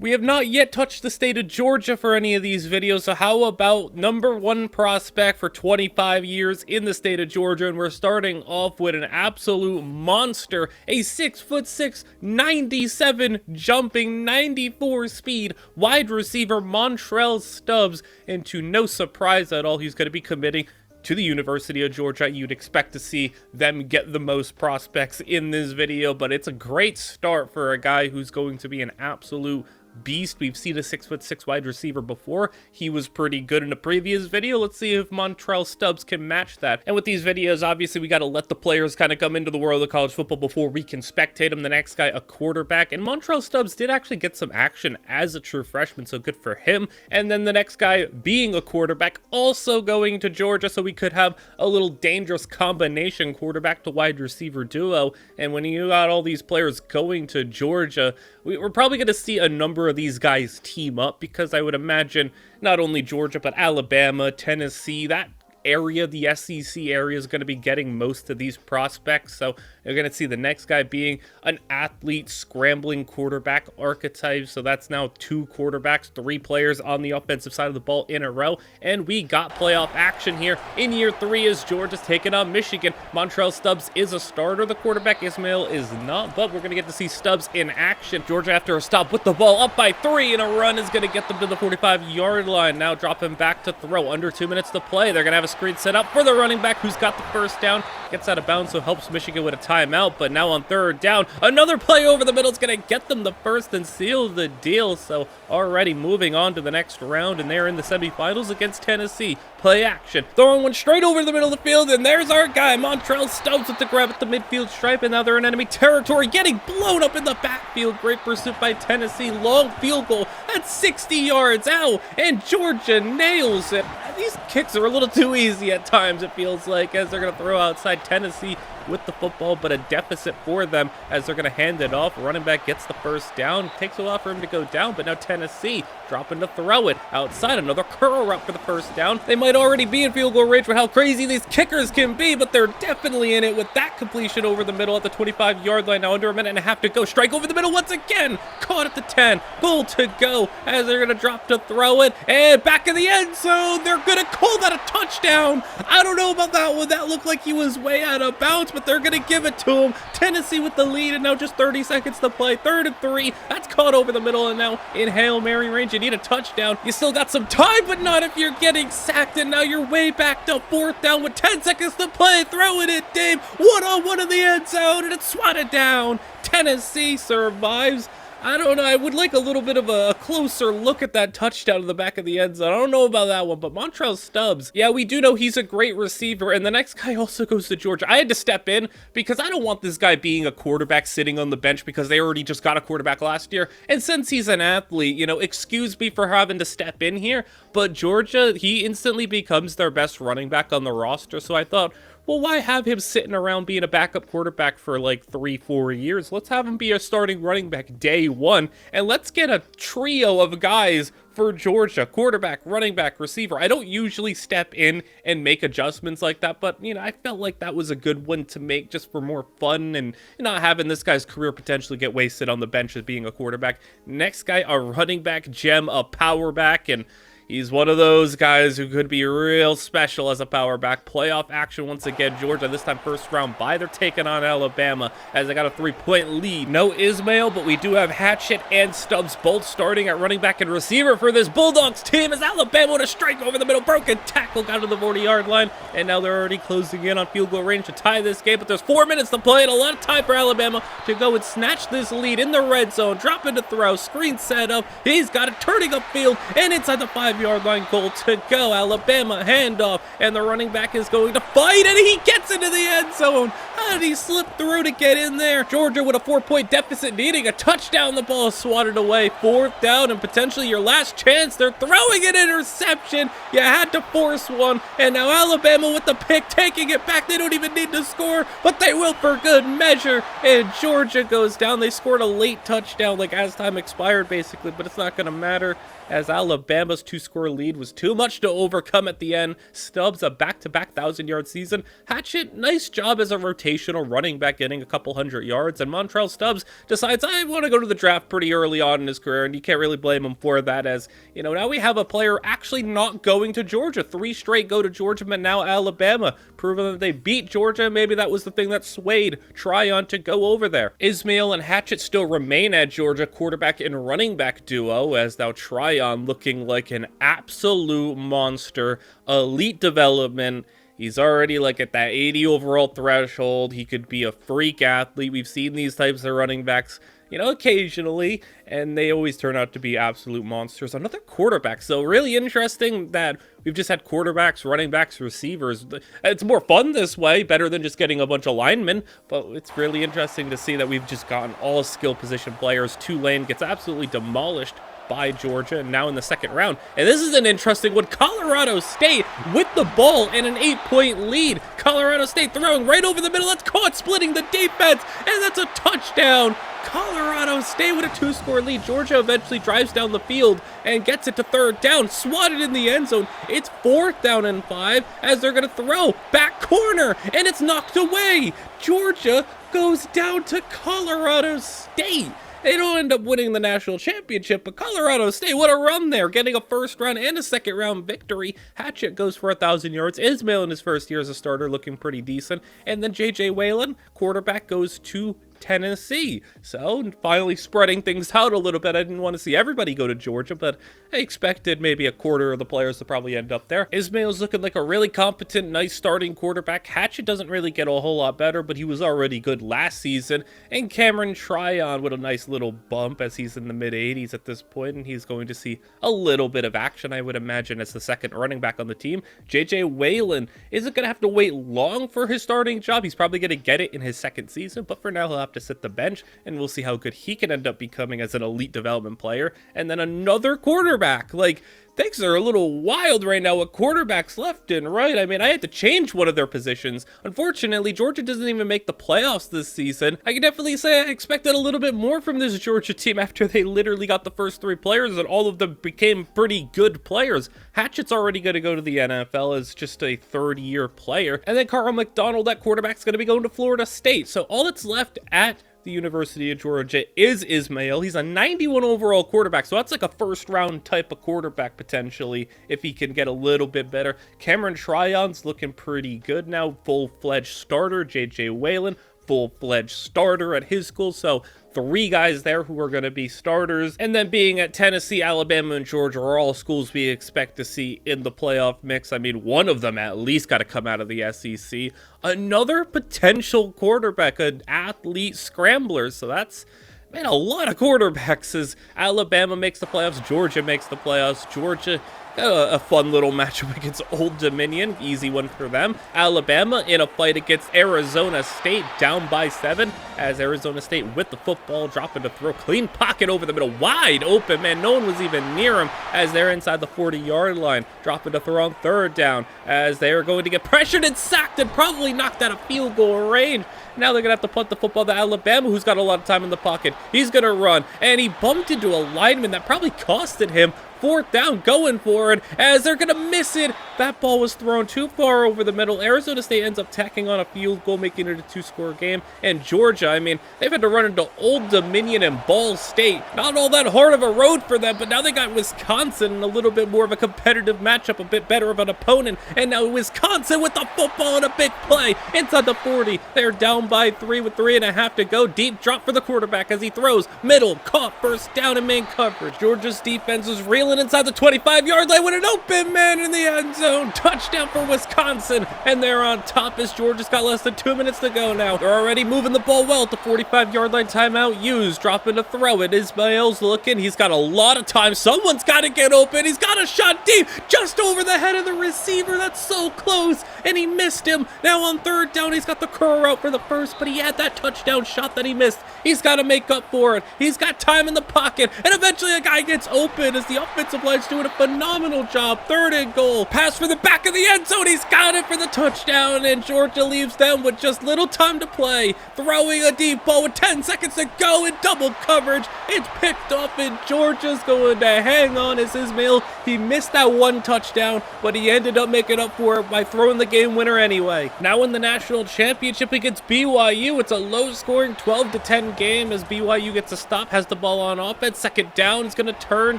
We have not yet touched the state of Georgia for any of these videos, so how about #1 prospect for 25 years in the state of Georgia? And we're starting off with an absolute monster, a 6'6", 97 jumping, 94 speed wide receiver Montrell Stubbs, and to no surprise at all, he's going to be committing to the University of Georgia. You'd expect to see them get the most prospects in this video, but it's a great start for a guy who's going to be an absolute beast. We've seen a 6'6" wide receiver before. He was pretty good in a previous video. Let's see if Montrell Stubbs can match that. And with these videos, obviously, we got to let the players kind of come into the world of college football before we can spectate them. The next guy, a quarterback. And Montrell Stubbs did actually get some action as a true freshman, so good for him. And then the next guy being a quarterback, also going to Georgia, so we could have a little dangerous combination quarterback to wide receiver duo. And when you got all these players going to Georgia, we're probably going to see a number of these guys team up, because I would imagine not only Georgia, but Alabama, Tennessee, that area, the SEC area, is going to be getting most of these prospects. So you're going to see the next guy being an athlete, scrambling quarterback archetype. So that's now 2 quarterbacks, 3 players on the offensive side of the ball in a row. And we got playoff action here in year 3 as Georgia's taking on Michigan. Montrell Stubbs is a starter. The quarterback, Ismail, is not, but we're going to get to see Stubbs in action. Georgia, after a stop with the ball, up by 3, and a run is going to get them to the 45-yard line. Now dropping back to throw. Under 2 minutes to play. They're going to have a screen set up for the running back, who's got the first down. Gets out of bounds, so helps Michigan with a timeout. But now on 3rd down, another play over the middle is going to get them the first and seal the deal. So already moving on to the next round, and they're in the semifinals against Tennessee. Play action, throwing one straight over the middle of the field, and there's our guy, Montrell Stubbs, with the grab at the midfield stripe, and now they're in enemy territory, getting blown up in the backfield. Great pursuit by Tennessee, long field goal at 60 yards, ow, and Georgia nails it. These kicks are a little too easy at times, it feels like, as they're going to throw outside Tennessee with the football, but a deficit for them as they're going to hand it off. Running back gets the first down. Takes a while for him to go down, but now Tennessee dropping to throw it outside. Another curl route for the first down. They might already be in field goal range for how crazy these kickers can be, but they're definitely in it with that completion over the middle at the 25-yard line. Now under a minute and a half to go. Strike over the middle once again. Caught at the 10. Goal to go as they're going to drop to throw it. And back in the end zone. They're going to call that a touchdown. I don't know about that one. That looked like he was way out of bounds, but they're going to give it to him. Tennessee with the lead, and now just 30 seconds to play. 3rd and 3. That's caught over the middle, and now in Hail Mary range. You need a touchdown. You still got some time, but not if you're getting sacked, and now you're way back to 4th down with 10 seconds to play. Throwing it, Dave. 1-on-1 in the end zone, and it's swatted down. Tennessee survives. I don't know. I would like a little bit of a closer look at that touchdown in the back of the end zone. I don't know about that one, but Montrell Stubbs, yeah, we do know he's a great receiver, and the next guy also goes to Georgia. I had to step in because I don't want this guy being a quarterback sitting on the bench because they already just got a quarterback last year. And since he's an athlete, you know, excuse me for having to step in here, but Georgia, he instantly becomes their best running back on the roster, so I thought, well, why have him sitting around being a backup quarterback for like 3-4 years? Let's have him be a starting running back day 1, and let's get a trio of guys for Georgia: quarterback, running back, receiver. I don't usually step in and make adjustments like that, but, you know, I felt like that was a good one to make just for more fun and not having this guy's career potentially get wasted on the bench as being a quarterback. Next guy, a running back gem, a power back, and he's one of those guys who could be real special as a power back. Playoff action once again. Georgia, this time 1st round bye. They're taking on Alabama as they got a 3-point lead. No Ismail, but we do have Hatchet and Stubbs both starting at running back and receiver for this Bulldogs team as Alabama with a strike over the middle. Broken tackle, got to the 40-yard line, and now they're already closing in on field goal range to tie this game, but there's 4 minutes to play and a lot of time for Alabama to go and snatch this lead in the red zone. Dropping to throw, screen set up. He's got it, turning upfield and inside the 5-yard line. Goal to go. Alabama handoff, and the running back is going to fight, and he gets into the end zone. How did he slip through to get in there? Georgia with a 4-point deficit, needing a touchdown. The ball is swatted away. 4th down and potentially your last chance. They're throwing an interception. You had to force one, and now Alabama with the pick, taking it back. They don't even need to score, but they will for good measure, and Georgia goes down. They scored a late touchdown, like as time expired basically, but it's not going to matter as Alabama's 2-score lead was too much to overcome at the end. Stubbs, a back-to-back 1,000-yard season. Hatchet, nice job as a rotation rotational running back getting a couple hundred yards, and Montrell Stubbs decides, I want to go to the draft pretty early on in his career, and you can't really blame him for that, as, you know, now we have a player actually not going to Georgia. 3 straight go to Georgia, but now Alabama, proving that they beat Georgia. Maybe that was the thing that swayed Tryon to go over there. Ismail and Hatchett still remain at Georgia, quarterback and running back duo, as now Tryon looking like an absolute monster, elite development. He's already like at that 80 overall threshold. He could be a freak athlete. We've seen these types of running backs, you know, occasionally, and they always turn out to be absolute monsters. Another quarterback. So really interesting that we've just had quarterbacks, running backs, receivers. It's more fun this way, better than just getting a bunch of linemen, but it's really interesting to see that we've just gotten all skill position players. Tulane gets absolutely demolished by Georgia, and now in the second round. And this is an interesting one. Colorado State with the ball and an 8-point lead. Colorado State throwing right over the middle. That's caught, splitting the defense, and that's a touchdown. Colorado State with a 2-score lead. Georgia eventually drives down the field and gets it to third down, swatted in the end zone. It's 4th down and 5 as they're going to throw back corner, and it's knocked away. Georgia goes down to Colorado State. They don't end up winning the national championship, but Colorado State, what a run there, getting a 1st round and a 2nd round victory. Hatchett goes for 1,000 yards. Ismail in his first year as a starter looking pretty decent. And then J.J. Whalen, quarterback, goes to Tennessee. So finally spreading things out a little bit. I didn't want to see everybody go to Georgia, but I expected maybe a quarter of the players to probably end up there. Ismail's looking like a really competent, nice starting quarterback. Hatchett doesn't really get a whole lot better, but he was already good last season. And Cameron Tryon with a nice little bump, as he's in the mid-80s at this point, and he's going to see a little bit of action, I would imagine, as the 2nd running back on the team. J.J. Whalen isn't going to have to wait long for his starting job. He's probably going to get it in his 2nd season, but for now he'll have to sit the bench, and we'll see how good he can end up becoming as an elite development player. And then another quarterback. Like, things are a little wild right now with quarterbacks left and right. I mean, I had to change one of their positions. Unfortunately, Georgia doesn't even make the playoffs this season. I can definitely say I expected a little bit more from this Georgia team after they literally got the first 3 players, and all of them became pretty good players. Hatchett's already going to go to the NFL as just a 3rd-year player. And then Carl McDonald, that quarterback's going to be going to Florida State. So all that's left at the University of Georgia is Ismail. He's a 91 overall quarterback, so that's like a 1st round type of quarterback potentially if he can get a little bit better. Cameron Tryon's looking pretty good now, full-fledged starter. J.J. Whalen, full-fledged starter at his school, so 3 guys there who are going to be starters. And then being at Tennessee, Alabama, and Georgia are all schools we expect to see in the playoff mix. I mean, one of them at least got to come out of the SEC. Another potential quarterback, an athlete scrambler. So that's, man, a lot of quarterbacks as Alabama makes the playoffs, Georgia makes the playoffs. Georgia, a fun little matchup against Old Dominion, easy one for them. Alabama in a fight against Arizona State, down by 7, as Arizona State with the football, dropping to throw, clean pocket over the middle, wide open, man, no one was even near him as they're inside the 40-yard line, dropping to throw on 3rd down, as they're going to get pressured and sacked and probably knocked out of field goal range. Now they're going to have to punt the football to Alabama, who's got a lot of time in the pocket. He's going to run, and he bumped into a lineman that probably costed him. 4th down, going for it, as they're going to miss it. That ball was thrown too far over the middle. Arizona State ends up tacking on a field goal, making it a 2-score game. And Georgia, I mean, they've had to run into Old Dominion and Ball State. Not all that hard of a road for them, but now they got Wisconsin in a little bit more of a competitive matchup, a bit better of an opponent. And now Wisconsin with the football and a big play inside the 40. They're down by 3 with 3.5 to go. Deep drop for the quarterback as he throws. Middle, caught, 1st down in man coverage. Georgia's defense is reeling inside the 25-yard line with an open man in the end zone. Touchdown for Wisconsin, and they're on top as Georgia's got less than 2 minutes to go now. They're already moving the ball well at the 45-yard line. Timeout used, dropping to throw it. Ismail's looking. He's got a lot of time. Someone's got to get open. He's got a shot deep, just over the head of the receiver. That's so close, and he missed him. Now on 3rd down, he's got the curl route for the 1st, but he had that touchdown shot that he missed. He's got to make up for it. He's got time in the pocket, and eventually a guy gets open as the offensive line's doing a phenomenal job. 3rd and goal. Pass for the back of the end zone. He's got it for the touchdown, and Georgia leaves them with just little time to play. Throwing a deep ball with 10 seconds to go in double coverage. It's picked up, and Georgia's going to hang on as Ismail. He missed that one touchdown, but he ended up making up for it by throwing the game winner anyway. Now in the national championship against BYU, it's a low-scoring 12-10 game as BYU gets a stop, has the ball on offense. 2nd down is going to turn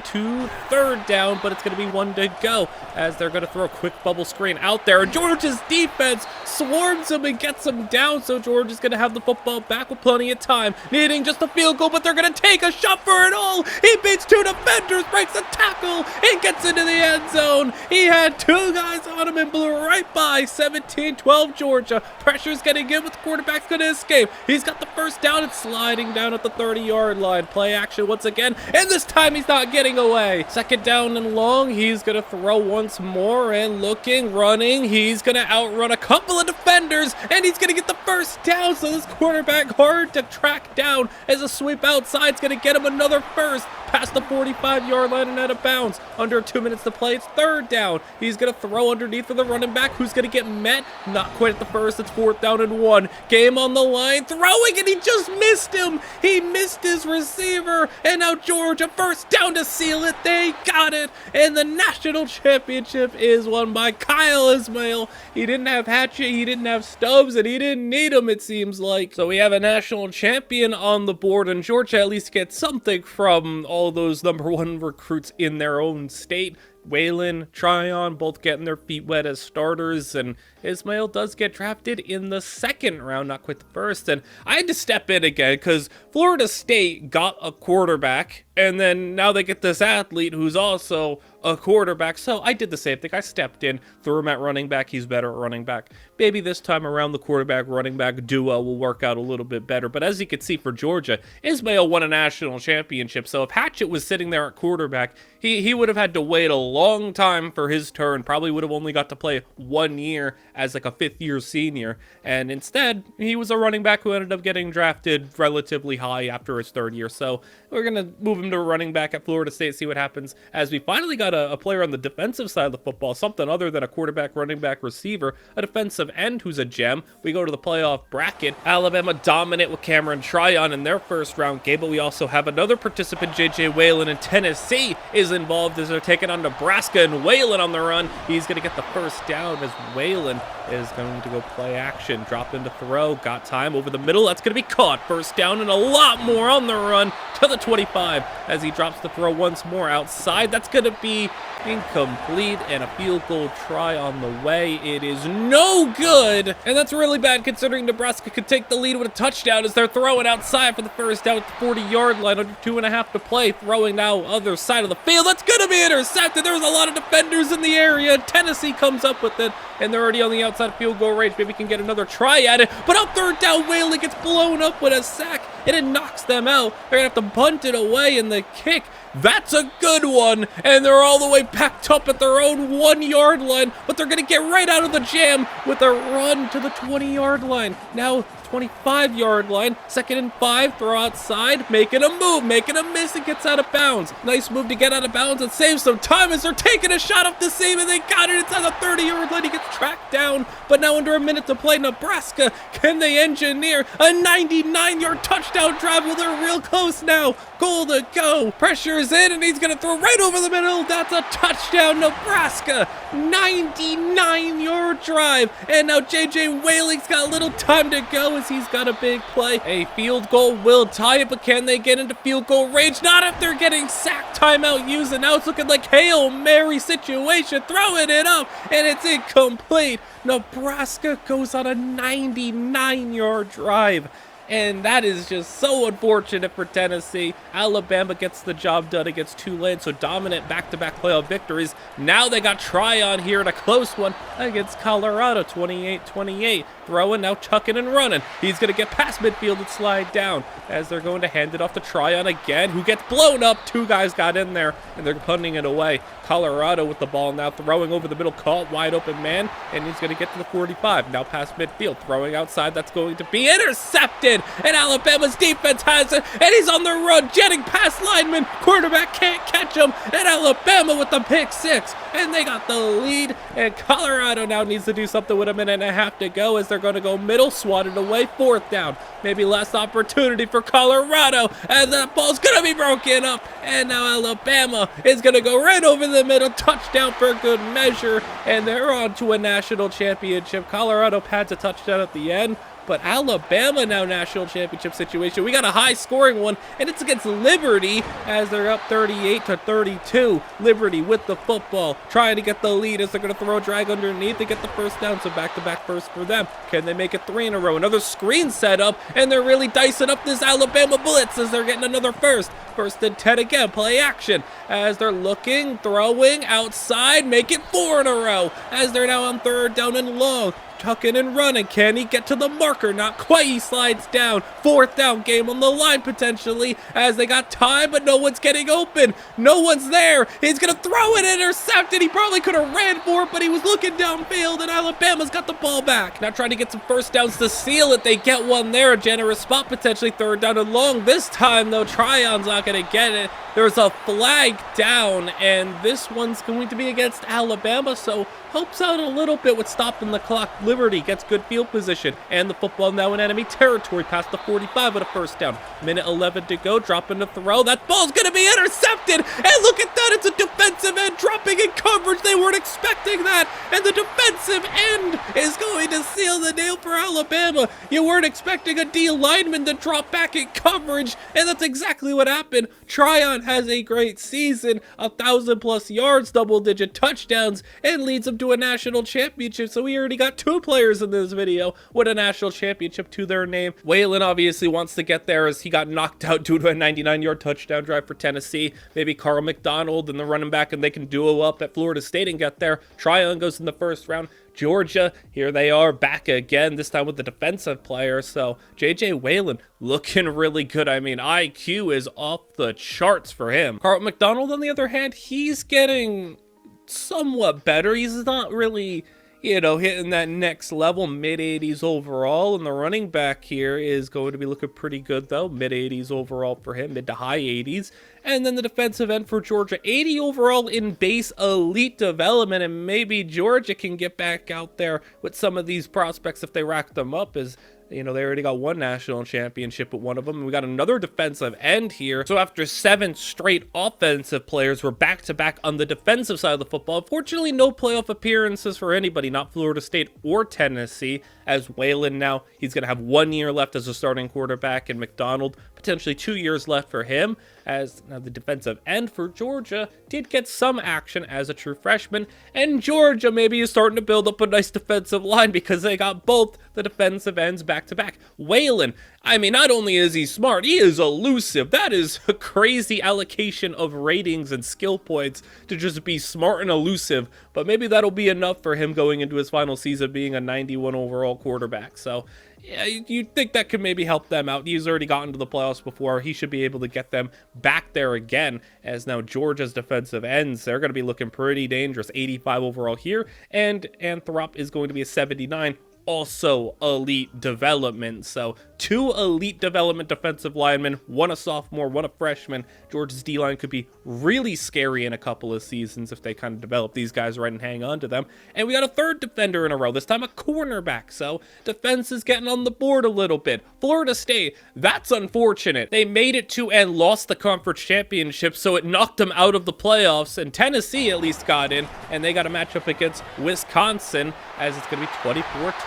to 3rd down, but it's going to be 1 to go as they're going to throw a quick bubble screen out there. And Georgia's defense swarms him and gets him down, so Georgia's going to have the football back with plenty of time, needing just a field goal, but they're going to take a shot for it all. He beats 2 defenders, breaks a tackle, and gets into the end zone. He had 2 guys on him and blew right by. 17-12 Georgia. Pressure's getting in, but the quarterback's going to escape. He's got the 1st down and sliding down at the 30-yard line. Play action once again, and this time he's not getting away. 2nd down and long. He's going to throw once more, and looking, running. He's going to outrun a couple of defenders, and he's going to get the 1st down, so this quarterback hard to track down as a sweep outside is going to get him another 1st. Past the 45-yard line and out of bounds. Under 2 minutes to play. It's 3rd down. He's going to throw underneath for the running back, who's going to get met. Not quite at the 1st. It's 4th down and 1. Game on the line. Throwing, and he just missed him. He missed his receiver. And now Georgia 1st down to seal it. They got it. And the national championship is won by Kyle Ismail. He didn't have Hatchet. He didn't have Stubbs. And he didn't need them, it seems like. So we have a national champion on the board. And Georgia at least gets something from all those #1 recruits in their own state. Waylon, Tryon, both getting their feet wet as starters, and Ismail does get drafted in the 2nd round, not quite the 1st. And I had to step in again because Florida State got a quarterback, and then now they get this athlete who's also a quarterback. So I did the same thing. I stepped in, threw him at running back. He's better at running back. Maybe this time around the quarterback running back duo will work out a little bit better. But as you can see for Georgia, Ismail won a national championship. So if Hatchet was sitting there at quarterback, he would have had to wait a long time for his turn. Probably would have only got to play 1 year as like a 5th-year senior. And instead, he was a running back who ended up getting drafted relatively high after his 3rd year. So we're going to move him to running back at Florida State, see what happens, as we finally got a player on the defensive side of the football, something other than a quarterback, running back, receiver, a defensive end who's a gem. We go to the playoff bracket. Alabama dominant with Cameron Tryon in their 1st round game, but we also have another participant, J.J. Waylon, in Tennessee is involved as they're taking on Nebraska, and Waylon on the run. He's going to get the 1st down as Waylon is going to go play action, drop into throw, got time over the middle. That's going to be caught. 1st down and a lot more on the run to the 25 as he drops the throw once more outside. That's going to be incomplete, and a field goal try on the way. It is no good, and that's really bad considering Nebraska could take the lead with a touchdown as they're throwing outside for the 1st down at the 40-yard line, under 2.5 to play. Throwing now other side of the field. That's going to be intercepted. There's a lot of defenders in the area. Tennessee comes up with it, and they're already on the outside field goal range. Maybe we can get another try at it, but on 3rd down, Waylon gets blown up with a sack, and it knocks them out. They're going to have to punt it away, and the kick, that's a good one, and they're all the way packed up at their own 1-yard line, but they're going to get right out of the jam with a run to the 20-yard line. Now 25-yard line, 2nd and 5, throw outside, making a move, making a miss, and gets out of bounds. Nice move to get out of bounds and save some time as they're taking a shot up the seam, and they got it. It's on the 30-yard line. He gets tracked down, but now under a minute to play, Nebraska, can they engineer a 99-yard touchdown drive? Well, they're real close now. Goal to go. Pressure is in, and he's going to throw right over the middle. That's a touchdown, Nebraska. 99-yard drive, and now J.J. Waylon's got a little time to go as he's got a big play. A field goal will tie it, but can they get into field goal range? Not if they're getting sacked. Timeout used, and now it's looking like Hail Mary situation. Throwing it up, and it's incomplete. Nebraska goes on a 99-yard drive. And that is just so unfortunate for Tennessee. Alabama gets the job done against Tulane, so dominant back-to-back playoff victories. Now they got Tryon here in a close one against Colorado, 28-28. Throwing, now chucking and running. He's going to get past midfield and slide down as they're going to hand it off to Tryon again, who gets blown up. 2 guys got in there, and they're punting it away. Colorado with the ball now, throwing over the middle, caught wide open man, and he's going to get to the 45. Now past midfield, throwing outside. That's going to be intercepted. intercepted, and Alabama's defense has it, and he's on the run, jetting past lineman. Quarterback can't catch him, and Alabama with the pick six, and they got the lead, and Colorado now needs to do something with a minute and a half to go as they're going to go middle, swatted away, 4th down. Maybe less opportunity for Colorado, and that ball's going to be broken up, and now Alabama is going to go right over the middle, touchdown for good measure, and they're on to a national championship. Colorado pads a touchdown at the end, but Alabama now national championship situation. We got a high scoring one, and it's against Liberty as they're up 38-32. Liberty with the football, trying to get the lead as they're going to throw a drag underneath. They get the first down, so back-to-back first for them. Can they make it 3 in a row? Another screen set up, and they're really dicing up this Alabama blitz as they're getting another first. 1st and 10 again, play action as they're looking, throwing outside, make it 4 in a row as they're now on 3rd down and long. Tucking and running. Can he get to the marker? Not quite. He slides down. 4th down, game on the line potentially as they got time, but no one's getting open. No one's there. He's going to throw it, intercepted. He probably could have ran for it, but he was looking downfield, and Alabama's got the ball back. Now trying to get some first downs to seal it. They get one there. A generous spot, potentially 3rd down and long. This time, though, Tryon's not going to get it. There's a flag down, and this one's going to be against Alabama, so helps out a little bit with stopping the clock. Liberty gets good field position, and the football now in enemy territory past the 45 with a 1st down. Minute 11 to go, dropping the throw. That ball's going to be intercepted, and look at that, it's a defensive end dropping in coverage. They weren't expecting that, and the defensive end is going to seal the deal for Alabama. You weren't expecting a D lineman to drop back in coverage, and that's exactly what happened. Tryon has a great season, 1,000+ yards, double-digit touchdowns, and leads them to a national championship. So we already got 2 players in this video with a national championship to their name. Whalen obviously wants to get there as he got knocked out due to a 99-yard touchdown drive for Tennessee. Maybe Carl McDonald and the running back, and they can duo up at Florida State and get there. Tryon goes in the 1st round. Georgia, here they are back again, this time with the defensive player. So J.J. Whalen looking really good. I mean, IQ is off the charts for him. Carl McDonald, on the other hand, he's getting somewhat better. He's not really, you know, hitting that next level, mid-80s overall, and the running back here is going to be looking pretty good, though. Mid-80s overall for him, mid to high 80s. And then the defensive end for Georgia, 80 overall in base elite development, and maybe Georgia can get back out there with some of these prospects if they rack them up, as you know, they already got 1 national championship with one of them. And we got another defensive end here. So after 7 straight offensive players, we're back-to-back on the defensive side of the football. Unfortunately, no playoff appearances for anybody, not Florida State or Tennessee, as Whalen now, he's going to have 1 year left as a starting quarterback, and McDonald, potentially 2 years left for him, as now the defensive end for Georgia did get some action as a true freshman, and Georgia maybe is starting to build up a nice defensive line because they got both the defensive ends back-to-back. Whalen, I mean, not only is he smart, he is elusive. That is a crazy allocation of ratings and skill points to just be smart and elusive, but maybe that'll be enough for him going into his final season being a 91 overall quarterback. So yeah, you'd think that could maybe help them out. He's already gotten to the playoffs before. He should be able to get them back there again, as now Georgia's defensive ends, they're going to be looking pretty dangerous. 85 overall here, and Anthrop is going to be a 79. Also elite development. So 2 elite development defensive linemen, 1 a sophomore, 1 a freshman. Georgia's D-line could be really scary in a couple of seasons if they kind of develop these guys right and hang on to them. And we got a 3rd defender in a row, this time a cornerback. So defense is getting on the board a little bit. Florida State, that's unfortunate. They made it to and lost the conference championship, so it knocked them out of the playoffs, and Tennessee at least got in, and they got a matchup against Wisconsin, as it's going to be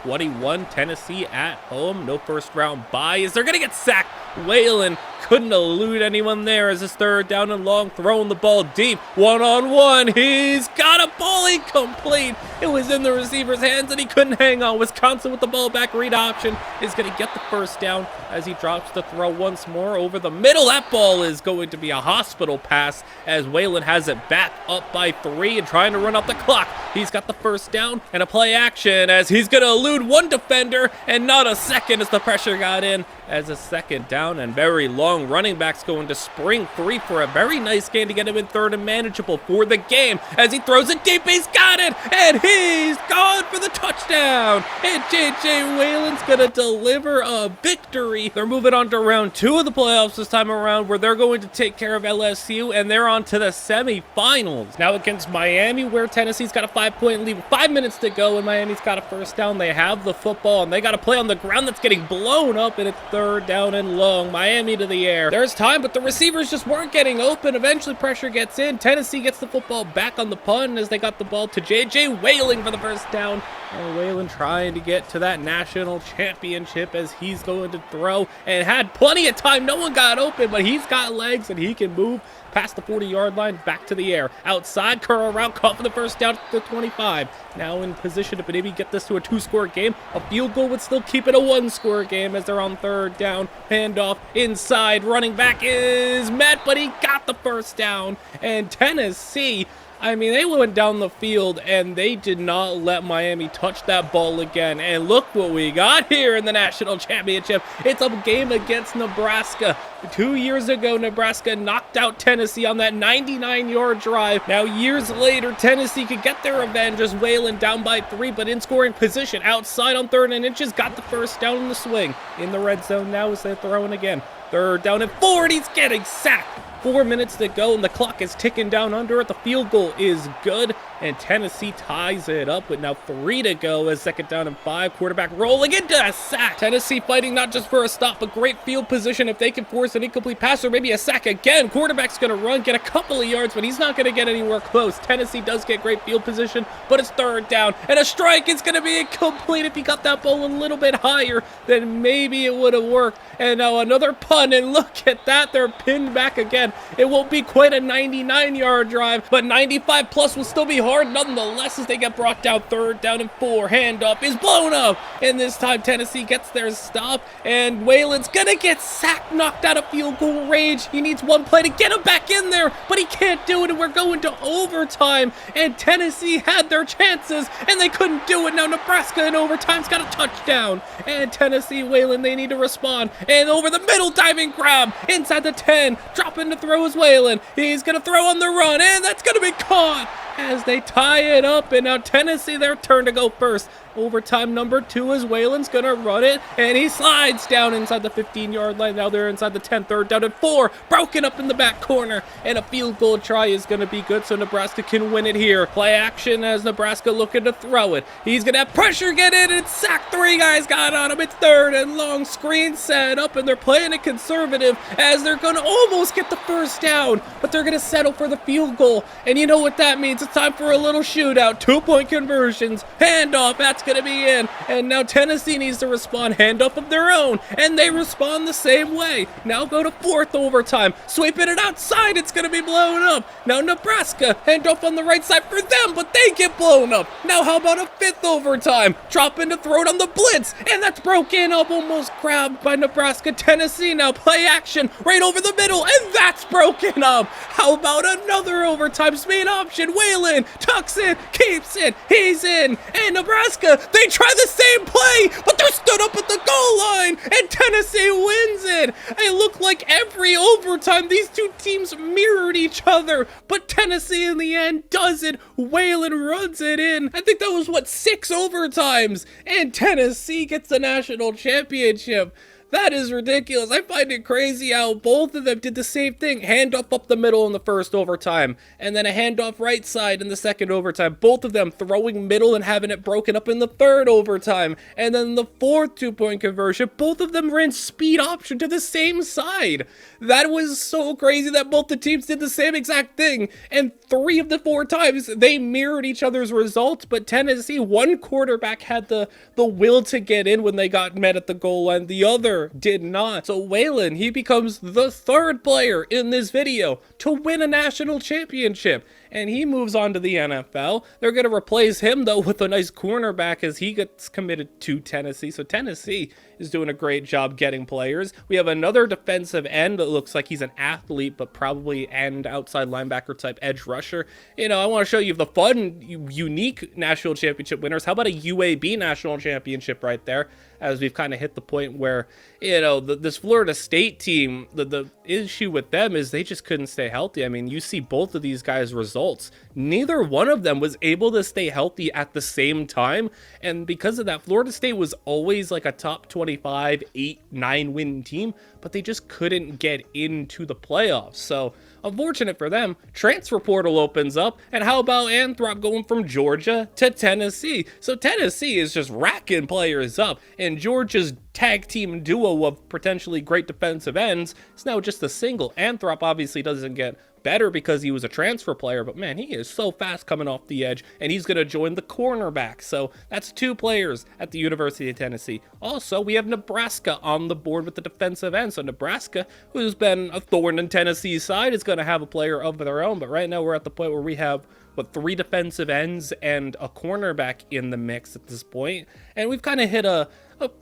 24-21, Tennessee at home. No 1st round bye, as they're going to get sacked. Whalen couldn't elude anyone there as his 3rd down and long, throwing the ball deep, 1-on-1. He's got a ball incomplete. It was in the receiver's hands and he couldn't hang on. Wisconsin with the ball back, read option, is going to get the 1st down as he drops the throw once more over the middle. That ball is going to be a hospital pass as Whalen has it back up by 3 and trying to run out the clock. He's got the 1st down and a play action as he's going to elude 1 defender and not a second as the pressure got in, as a 2nd down and very long. Running back's going to spring 3 for a very nice gain to get him in 3rd and manageable for the game as he throws it deep. He's got it, and he He's gone for the touchdown. And J.J. Whalen's going to deliver a victory. They're moving on to round 2 of the playoffs this time around, where they're going to take care of LSU, and they're on to the semifinals. Now against Miami, where Tennessee's got a 5-point lead with 5 minutes to go, and Miami's got a first down. They have the football, and they got to play on the ground that's getting blown up, and it's 3rd down and long. Miami to the air. There's time, but the receivers just weren't getting open. Eventually, pressure gets in. Tennessee gets the football back on the punt as they got the ball to J.J. Whalen for the first down. And Whalen trying to get to that national championship as he's going to throw, and had plenty of time. No one got open, but he's got legs and he can move past the 40-yard line, back to the air. Outside, curl around, caught for the first down at the 25. Now in position to maybe get this to a 2-score game. A field goal would still keep it a 1-score game as they're on 3rd down. Handoff inside, running back is met, but he got the first down. And Tennessee, I mean, they went down the field and they did not let Miami touch that ball again. And look what we got here in the national championship. It's a game against Nebraska. 2 years ago, Nebraska knocked out Tennessee on that 99-yard drive. Now, years later, Tennessee could get their revenge as Whalen down by 3, but in scoring position. Outside on 3rd and inches, got the first down in the swing. In the red zone now as they're throwing again. 3rd down and 4, and he's getting sacked. 4 minutes to go, and the clock is ticking down under it. The field goal is good, and Tennessee ties it up with now 3 to go as 2nd down and 5. Quarterback rolling into a sack. Tennessee fighting not just for a stop, but great field position if they can force an incomplete pass or maybe a sack again. Quarterback's going to run, get a couple of yards, but he's not going to get anywhere close. Tennessee does get great field position, but it's 3rd down, and a strike is going to be incomplete. If he got that ball a little bit higher, then maybe it would have worked. And now another punt, and look at that. They're pinned back again. It won't be quite a 99-yard drive, but 95 plus will still be hard nonetheless as they get brought down. 3rd down and 4. Handoff is blown up, and this time Tennessee gets their stop, and Whalen's gonna get sacked, knocked out of field goal range. He needs one play to get him back in there, but he can't do it, and we're going to overtime, and Tennessee had their chances, and they couldn't do it. Now Nebraska in overtime's got a touchdown, and Tennessee, Whalen, they need to respond, and over the middle, diving grab, inside the 10, dropping to throw is Whalen. He's gonna throw on the run, and that's gonna be caught as they tie it up, and now Tennessee, their turn to go first. Overtime number 2 is Whalen's gonna run it, and he slides down inside the 15-yard line. Now they're inside the 10, 3rd down and 4, broken up in the back corner, and a field goal try is gonna be good, so Nebraska can win it here. Play action as Nebraska looking to throw it. He's gonna have pressure, get in, and it's sacked. 3 guys got on him. It's 3rd and long, screen set up, and they're playing it conservative as they're gonna almost get the first down, but they're gonna settle for the field goal, and you know what that means. It's time for a little shootout. 2-point conversions. Handoff, that's going to be in. And now Tennessee needs to respond. Handoff of their own. And they respond the same way. Now go to 4th overtime. Sweeping it outside. It's going to be blown up. Now Nebraska. Handoff on the right side for them, but they get blown up. Now how about a 5th overtime? Dropping to throw it on the blitz. And that's broken up. Almost grabbed by Nebraska. Tennessee now play action right over the middle. And that's broken up. How about another overtime speed option? Whalen tucks in, keeps it, he's in, and Nebraska, they try the same play, but they're stood up at the goal line, and Tennessee wins it. It looked like every overtime these two teams mirrored each other, but Tennessee in the end does it. Whalen runs it in. I think that was, 6 overtimes, and Tennessee gets the national championship. That is ridiculous. I find it crazy how both of them did the same thing. Handoff up the middle in the first overtime, and then a handoff right side in the second overtime. Both of them throwing middle and having it broken up in the 3rd overtime. And then the 4th 2-point conversion, both of them ran speed option to the same side. That was so crazy that both the teams did the same exact thing. And 3 of the 4 times, they mirrored each other's results, but Tennessee, one quarterback had the will to get in when they got met at the goal line. The other did not. So Whalen, he becomes the 3rd player in this video to win a national championship, and he moves on to the NFL. They're going to replace him though with a nice cornerback as he gets committed to Tennessee. So Tennessee is doing a great job getting players. We have another defensive end that looks like he's an athlete, but probably end outside linebacker type edge rusher. You know, I want to show you the fun, unique national championship winners. How about a UAB national championship right there? As we've kind of hit the point where, you know, this Florida State team, the issue with them is they just couldn't stay healthy. I mean, you see both of these guys' results. Neither one of them was able to stay healthy at the same time. And because of that, Florida State was always like a top 25, 8, 9 win team, but they just couldn't get into the playoffs. So unfortunate for them, transfer portal opens up, and how about Anthrop going from Georgia to Tennessee? So Tennessee is just racking players up, and Georgia's tag team duo of potentially great defensive ends is now just a single. Anthrop obviously doesn't get better because he was a transfer player, but man, he is so fast coming off the edge, and he's going to join the cornerback. So that's 2 players at the University of Tennessee. Also, we have Nebraska on the board with the defensive end. So Nebraska, who's been a thorn in Tennessee's side, is going to have a player of their own. But right now we're at the point where we have 3 defensive ends and a cornerback in the mix at this point. And we've kind of hit a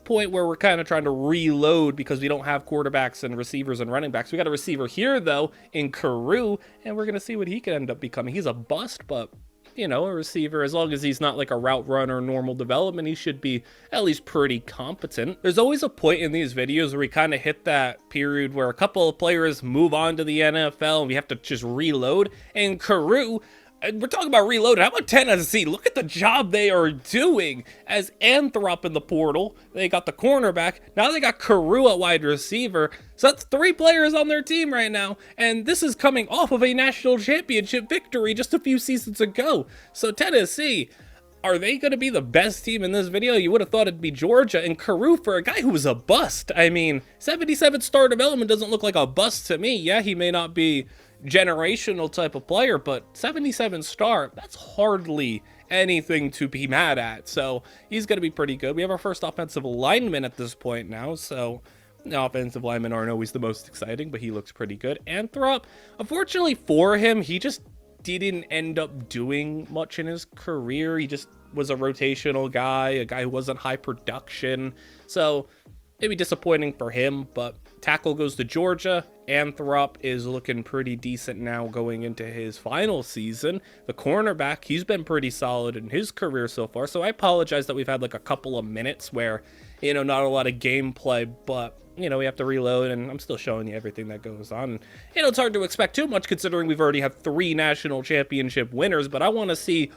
point where we're kind of trying to reload because we don't have quarterbacks and receivers and running backs. We got a receiver here, though, in Carew, and we're going to see what he can end up becoming. He's a bust, but, you know, a receiver, as long as he's not like a route runner, normal development, he should be at least pretty competent. There's always a point in these videos where we kind of hit that period where a couple of players move on to the NFL and we have to just reload. And Carew, we're talking about reloading. How about Tennessee? Look at the job they are doing. As Anthrop in the portal, they got the cornerback. Now they got Carew at wide receiver. So that's 3 players on their team right now. And this is coming off of a national championship victory just a few seasons ago. So Tennessee, are they going to be the best team in this video? You would have thought it'd be Georgia. And Carew, for a guy who was a bust, I mean, 77 star development doesn't look like a bust to me. Yeah, he may not be generational type of player, but 77 star, that's hardly anything to be mad at. So he's going to be pretty good. We have our first offensive lineman at this point now, so the offensive linemen aren't always the most exciting, but he looks pretty good. Anthrop, unfortunately for him, he just didn't end up doing much in his career. He just was a rotational guy, a guy who wasn't high production, so maybe disappointing for him. But tackle goes to Georgia. Anthrop is looking pretty decent now going into his final season. The cornerback, he's been pretty solid in his career so far. So I apologize that we've had like a couple of minutes where, you know, not a lot of gameplay, but you know, we have to reload, and I'm still showing you everything that goes on. You know, it's hard to expect too much considering we've already had 3 national championship winners, but I want to see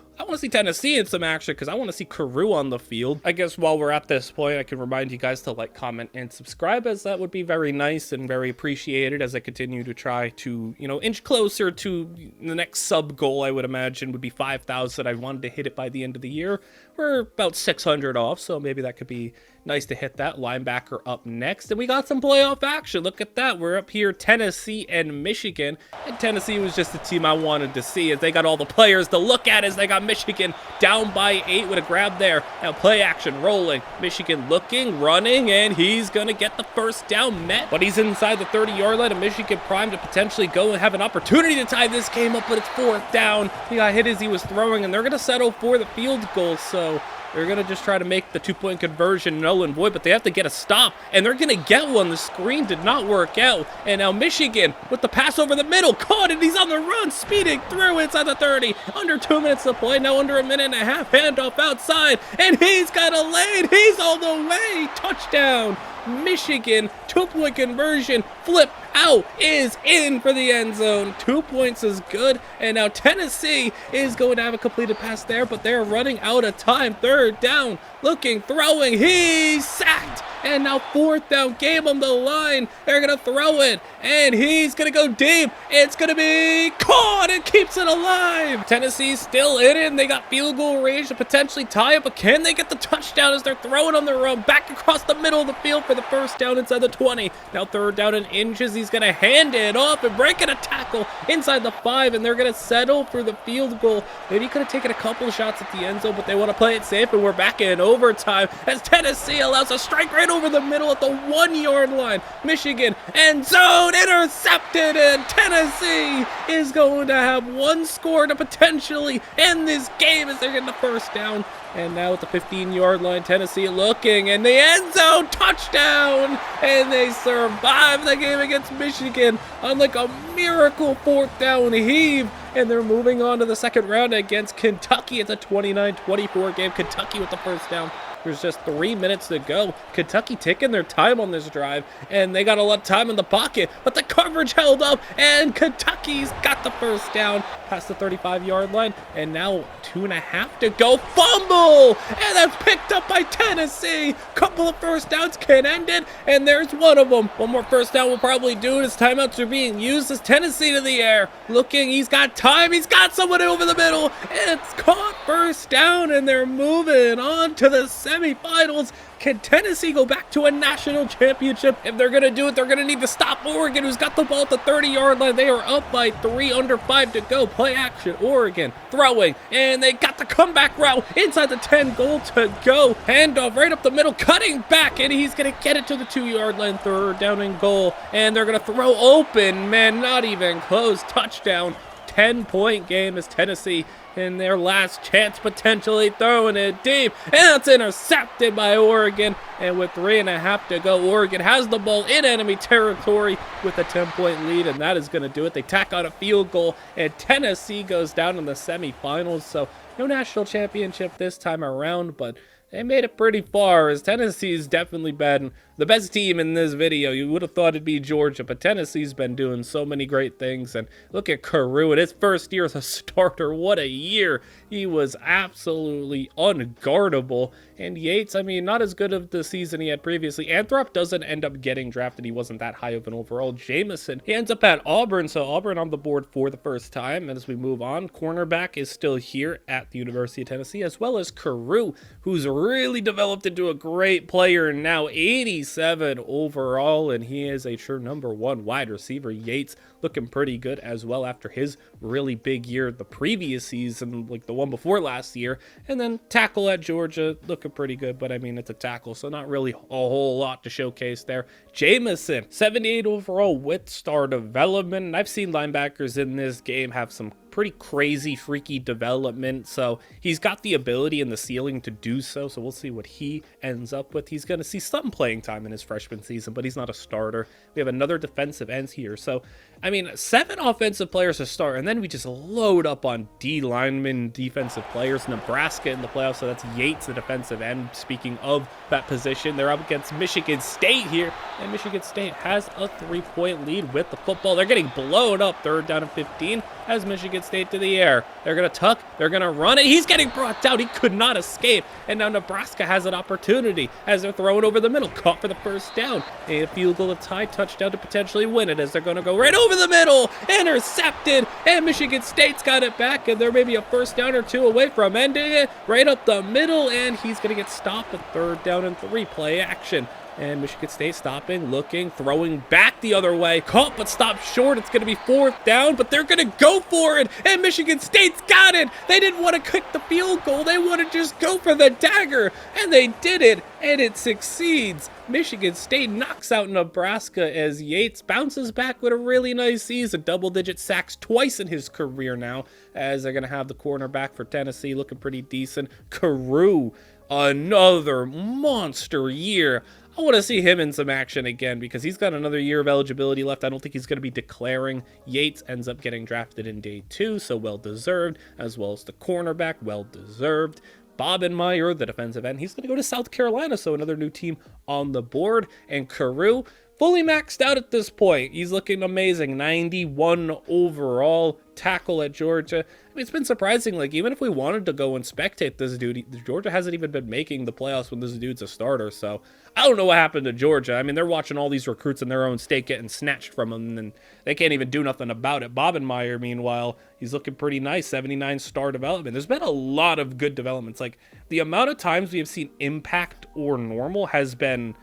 Tennessee in some action because I want to see Carew on the field. I guess while we're at this point, I can remind you guys to like, comment, and subscribe, as that would be very nice and very appreciated as I continue to try to, you know, inch closer to the next sub goal. I would imagine would be 5,000. I wanted to hit it by the end of the year. We're about 600 off, so maybe that could be nice to hit that. Linebacker up next, and we got some playoff action. Look at that. We're up here, Tennessee and Michigan, and Tennessee was just the team I wanted to see, as they got all the players to look at, as they got Michigan down by 8 with a grab there. Now play action rolling. Michigan looking, running, and he's gonna get the first down met, but he's inside the 30-yard line, and Michigan primed to potentially go and have an opportunity to tie this game up, but it's 4th down. He got hit as he was throwing, and they're gonna settle for the field goal. So they're going to just try to make the 2-point conversion null and void, but they have to get a stop, and they're going to get one. The screen did not work out, and now Michigan with the pass over the middle, caught it. He's on the run, speeding through inside the 30. Under 2 minutes to play, now under a minute and a half. Handoff outside, and he's got a lane. He's all the way. Touchdown, Michigan. 2-point conversion. Flip out is in for the end zone. 2 points is good, and now Tennessee is going to have a completed pass there, but they're running out of time. 3rd down, looking, throwing, he's sacked, and now 4th down, game on the line. They're gonna throw it, and he's gonna go deep. It's gonna be caught and keeps it alive. Tennessee's still in it, and they got field goal range to potentially tie it, but can they get the touchdown as they're throwing on their own back across the middle of the field for the first down inside the 20. Now 3rd down and inches. He's gonna hand it off and breaking a tackle inside the 5, and they're gonna settle for the field goal. Maybe he could have taken a couple shots at the end zone, but they want to play it safe, and we're back in overtime as Tennessee allows a strike right over the middle at the 1-yard line. Michigan end zone intercepted, and Tennessee is going to have one score to potentially end this game as they're getting the first down. And now at the 15-yard line, Tennessee looking, and the end zone touchdown, and they survive the game against Michigan on like a miracle 4th down heave, and they're moving on to the second round against Kentucky. It's a 29-24 game. Kentucky with the first down. There's just 3 minutes to go. Kentucky taking their time on this drive, and they got a lot of time in the pocket, but the coverage held up, and Kentucky's got the first down past the 35-yard line, and now 2.5 to go. Fumble, and that's picked up by Tennessee. Couple of first downs can end it, and there's one of them. One more first down will probably do it as timeouts are being used. As Tennessee to the air, looking, he's got time, he's got someone over the middle, and it's caught first down, and they're moving on to the semifinals. Can Tennessee go back to a national championship? If they're going to do it, they're going to need to stop Oregon, who's got the ball at the 30-yard line. They are up by 3, under 5 to go. Play action, Oregon throwing, and they got the comeback route inside the 10, goal to go. Handoff right up the middle, cutting back, and he's going to get it to the 2-yard line, 3rd down and goal. And they're going to throw open, man, not even close. Touchdown, 10-point game as Tennessee in their last chance, potentially throwing it deep, and that's intercepted by Oregon. And with 3.5 to go, Oregon has the ball in enemy territory with a 10-point lead, and that is going to do it. They tack on a field goal, and Tennessee goes down in the semifinals. So no national championship this time around, but they made it pretty far, as Tennessee's definitely been the best team in this video. You would have thought it'd be Georgia, but Tennessee's been doing so many great things. And look at Carew in his first year as a starter. What a year. He was absolutely unguardable. And Yates, I mean, not as good of the season he had previously. Anthrop doesn't end up getting drafted. He wasn't that high of an overall. Jamison, he ends up at Auburn, so Auburn on the board for the first time. And as we move on, cornerback is still here at the University of Tennessee, as well as Carew, who's really developed into a great player, and now 87 overall, and he is a true #1 wide receiver. Yates looking pretty good as well after his really big year the previous season, like the one before last year. And then tackle at Georgia looking pretty good, but I mean, it's a tackle, so not really a whole lot to showcase there. Jamison, 78 overall with star development, and I've seen linebackers in this game have some pretty crazy, freaky development, so he's got the ability and the ceiling to do so, so we'll see what he ends up with. He's going to see some playing time in his freshman season, but he's not a starter. We have another defensive end here, so I mean, 7 offensive players to start, and then we just load up on D linemen, defensive players. Nebraska in the playoffs, so that's Yates, the defensive end. Speaking of that position, they're up against Michigan State here, and Michigan State has a 3-point lead with the football. They're getting blown up, 3rd down and 15, as Michigan State to the air. They're going to tuck, they're going to run it. He's getting brought down, he could not escape, and now Nebraska has an opportunity as they're throwing over the middle, caught for the first down. A field goal to tie, touchdown to potentially win it, as they're going to go right over the middle, intercepted, and Michigan State's got it back, and they're maybe a first down or 2 away from ending it, right up the middle, and he's going to get stopped at 3rd down and 3, play action. And Michigan State stopping, looking, throwing back the other way. Caught but stopped short. It's going to be 4th down, but they're going to go for it. And Michigan State's got it. They didn't want to kick the field goal. They want to just go for the dagger. And they did it, and it succeeds. Michigan State knocks out Nebraska as Yates bounces back with a really nice season. Double-digit sacks twice in his career now, as they're going to have the cornerback for Tennessee looking pretty decent. Carew, another monster year. I want to see him in some action again because he's got another year of eligibility left. I don't think he's going to be declaring. Yates ends up getting drafted in day 2, so well-deserved, as well as the cornerback, well-deserved. Bobenmeyer, the defensive end, he's going to go to South Carolina, so another new team on the board. And Carew, fully maxed out at this point. He's looking amazing. 91 overall, tackle at Georgia. I mean, it's been surprising. Like, even if we wanted to go and spectate this dude, Georgia hasn't even been making the playoffs when this dude's a starter. So I don't know what happened to Georgia. I mean, they're watching all these recruits in their own state getting snatched from them, and they can't even do nothing about it. Bobenmeyer, meanwhile, he's looking pretty nice. 79 star development. There's been a lot of good developments. Like, the amount of times we have seen impact or normal has been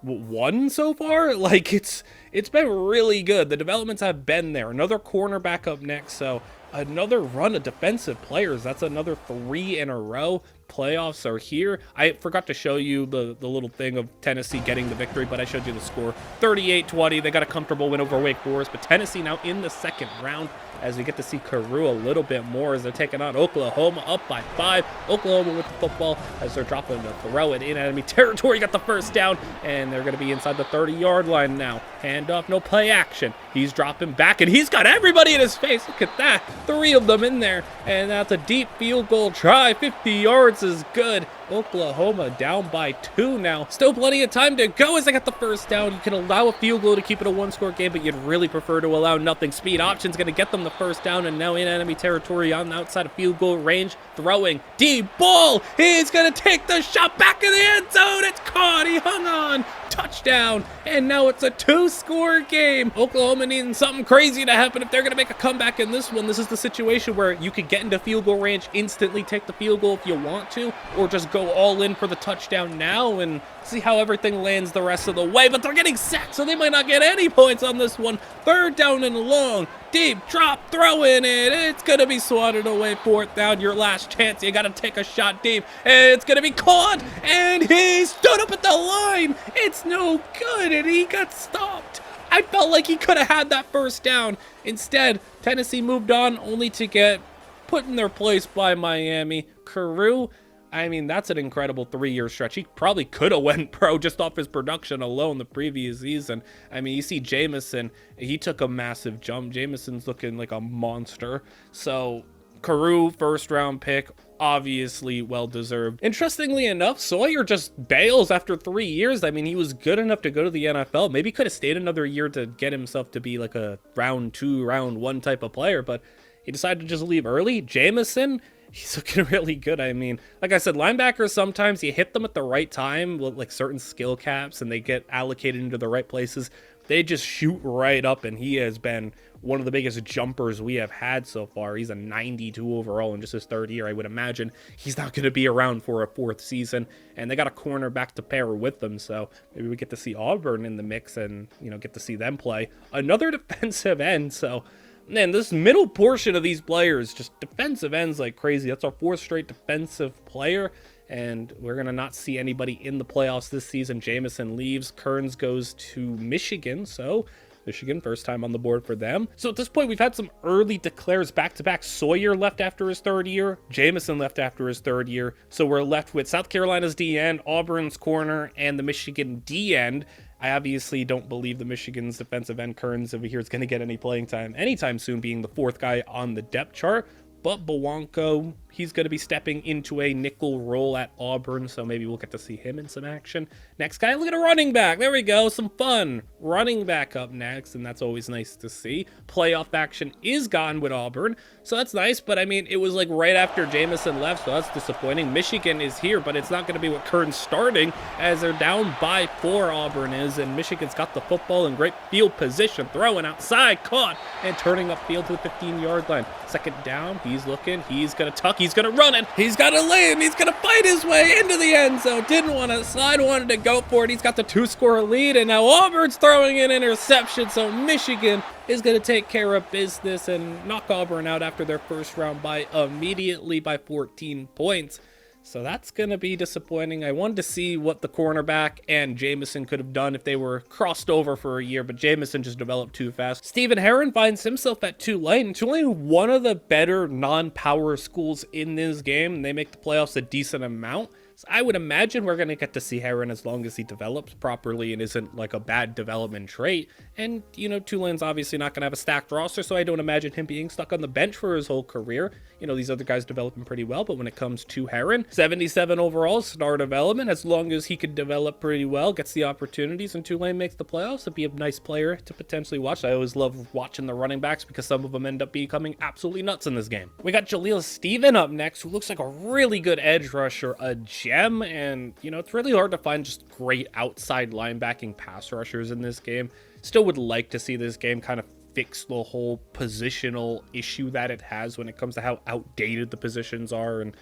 1 so far. Like, it's been really good. The developments have been there. Another cornerback up next, so another run of defensive players. That's another 3 in a row. playoffs are here. I forgot to show you the little thing of Tennessee getting the victory, but I showed you the score. 38-20. They got a comfortable win over Wake Forest, but Tennessee now in the second round as we get to see Carew a little bit more as they're taking on Oklahoma up by 5. Oklahoma with the football as they're dropping the throw it in enemy territory. Got the first down, and they're going to be inside the 30-yard line now. Handoff, no play action. He's dropping back, and he's got everybody in his face. Look at that. 3 of them in there, and that's a deep field goal try. 50 yards is good. Oklahoma down by 2 now. Still plenty of time to go as they got the first down. You can allow a field goal to keep it a 1-score game, but you'd really prefer to allow nothing. Speed option's going to get them the first down, and now in enemy territory on the outside of field goal range. Throwing deep ball. He's going to take the shot back in the end zone. It's caught. He hung on. Touchdown. And now it's a 2-score game. Oklahoma needing something crazy to happen if they're going to make a comeback in this one. This is the situation where you could get into field goal range, instantly take the field goal if you want to, or just go all in for the touchdown now and see how everything lands the rest of the way. But they're getting sacked, so they might not get any points on this one. 3rd down and long. Deep drop, throwing it. It's going to be swatted away. 4th down, your last chance. You got to take a shot deep. It's going to be caught, and he stood up at the line. It's no good, and he got stopped. I felt like he could have had that first down. Instead, Tennessee moved on only to get put in their place by Miami. Carew, I mean, that's an incredible 3-year stretch. He probably could have went pro just off his production alone the previous season. I mean, you see Jameson, he took a massive jump. Jameson's looking like a monster. So Carew, 1st-round pick, obviously well-deserved. Interestingly enough, Sawyer just bails after 3 years. I mean, he was good enough to go to the NFL. Maybe could have stayed another year to get himself to be like a round 2, round 1 type of player, but he decided to just leave early. Jameson, he's looking really good. I mean, like I said, linebackers, sometimes you hit them at the right time with like certain skill caps and they get allocated into the right places. They just shoot right up, and he has been one of the biggest jumpers we have had so far. He's a 92 overall in just his 3rd year. I would imagine he's not going to be around for a 4th season, and they got a cornerback to pair with them, so maybe we get to see Auburn in the mix and, you know, get to see them play. Another defensive end, so man, this middle portion of these players, just defensive ends like crazy. That's our 4th straight defensive player, and we're going to not see anybody in the playoffs this season. Jameson leaves. Kearns goes to Michigan, so Michigan, first time on the board for them. So at this point, we've had some early declares back-to-back. Sawyer left after his 3rd year. Jameson left after his 3rd year. So we're left with South Carolina's D-end, Auburn's corner, and the Michigan D-end. I obviously don't believe the Michigan's defensive end Kearns over here is going to get any playing time anytime soon, being the 4th guy on the depth chart. But Bowanko, he's going to be stepping into a nickel role at Auburn, so maybe we'll get to see him in some action. Next guy, look at a running back. There we go, some fun. Running back up next, and that's always nice to see. Playoff action is gone with Auburn, so that's nice, but I mean, it was like right after Jameson left, so that's disappointing. Michigan is here, but it's not going to be with Kearns starting, as they're down by 4, Auburn is, and Michigan's got the football in great field position, throwing outside, caught, and turning upfield to the 15-yard line. 2nd down, he's looking, he's going to tuck, he's going to run it, he's got to lay him, he's going to fight his way into the end zone. Didn't want to slide, wanted to go for it. He's got the 2-score lead, and now Auburn's throwing an interception, so Michigan is going to take care of business and knock Auburn out after their 1st round bye immediately by 14 points. So that's going to be disappointing. I wanted to see what the cornerback and Jameson could have done if they were crossed over for a year, but Jameson just developed too fast. Stephen Herron finds himself at Tulane. Tulane, one of the better non-power schools in this game, and they make the playoffs a decent amount. So I would imagine we're going to get to see Herron as long as he develops properly and isn't like a bad development trait. And, you know, Tulane's obviously not going to have a stacked roster, so I don't imagine him being stuck on the bench for his whole career. You know, these other guys developing pretty well, but when it comes to Herron, 77 overall, star development, as long as he could develop pretty well, gets the opportunities, and Tulane makes the playoffs, it'd be a nice player to potentially watch. I always love watching the running backs because some of them end up becoming absolutely nuts in this game. We got Jaleel Steven up next, who looks like a really good edge rusher, a gem, and, you know, it's really hard to find just great outside linebacking pass rushers in this game. Still would like to see this game kind of fix the whole positional issue that it has when it comes to how outdated the positions are, and,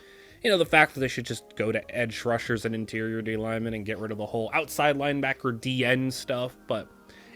you know, the fact that they should just go to edge rushers and interior D linemen and get rid of the whole outside linebacker DN stuff. But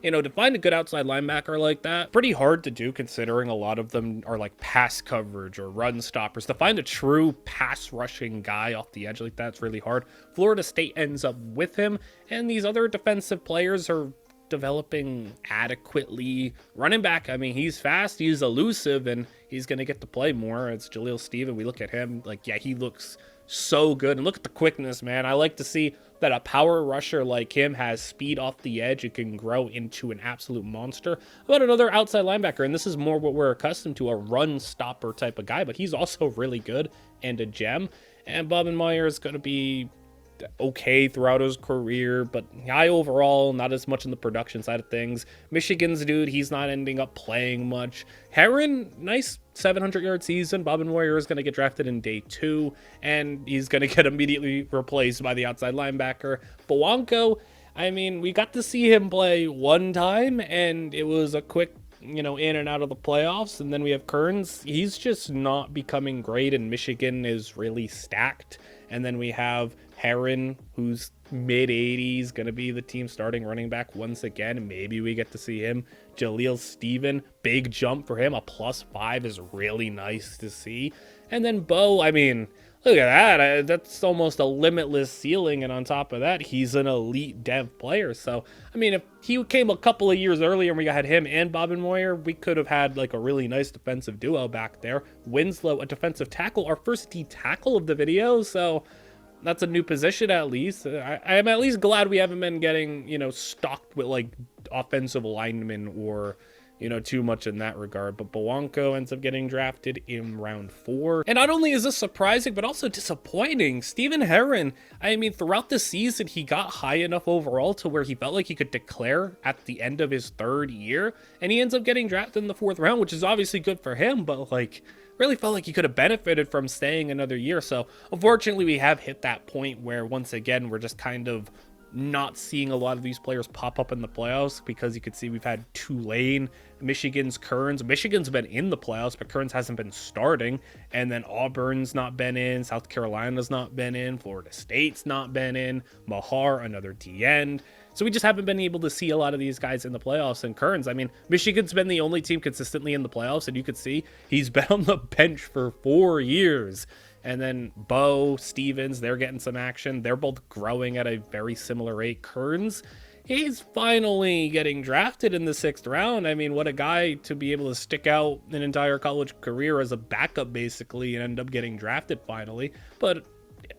you know, to find a good outside linebacker like that, pretty hard to do considering a lot of them are like pass coverage or run stoppers. To find a true pass rushing guy off the edge like that's really hard. Florida State ends up with him, and these other defensive players are developing adequately. Running back, I mean, he's fast, he's elusive, and he's going to get to play more. It's Jaleel Steven. We look at him, like, yeah, he looks so good. And look at the quickness, man. I like to see that a power rusher like him has speed off the edge. It can grow into an absolute monster. How about another outside linebacker? And this is more what we're accustomed to, a run stopper type of guy, but he's also really good and a gem. And Bobenmeyer is going to be okay throughout his career, but high overall, not as much in the production side of things. Michigan's dude, he's not ending up playing much. Herron, nice 700-yard season. Bobenmeyer is going to get drafted in day 2, and he's going to get immediately replaced by the outside linebacker. Bowanko, I mean, we got to see him play one time, and it was a quick, you know, in and out of the playoffs. And then we have Kearns. He's just not becoming great, and Michigan is really stacked. And then we have Herron, who's mid-80s, going to be the team starting running back once again. Maybe we get to see him. Jaleel Steven, big jump for him. A +5 is really nice to see. And then Bo, I mean, look at that. That's almost a limitless ceiling. And on top of that, he's an elite dev player. So, I mean, if he came a couple of years earlier and we had him and Bobenmeyer, we could have had like a really nice defensive duo back there. Winslow, a defensive tackle, our first D tackle of the video. So that's a new position at least. I'm at least glad we haven't been getting, you know, stocked with like offensive linemen or, you know, too much in that regard. But Bowanko ends up getting drafted in round 4. And not only is this surprising, but also disappointing. Stephen Herron, I mean, throughout the season, he got high enough overall to where he felt like he could declare at the end of his 3rd year. And he ends up getting drafted in the 4th round, which is obviously good for him, but like, really felt like he could have benefited from staying another year. So unfortunately, we have hit that point where once again, we're just kind of not seeing a lot of these players pop up in the playoffs, because you could see we've had Tulane, Michigan's Kearns. Michigan's been in the playoffs, but Kearns hasn't been starting. And then Auburn's not been in, South Carolina's not been in, Florida State's not been in, Mahar, another D end. So we just haven't been able to see a lot of these guys in the playoffs. And Kearns, I mean, Michigan's been the only team consistently in the playoffs, and you could see he's been on the bench for 4 years. And then Bo, Stevens, they're getting some action. They're both growing at a very similar rate. Kearns, he's finally getting drafted in the 6th round. I mean, what a guy to be able to stick out an entire college career as a backup, basically, and end up getting drafted finally. But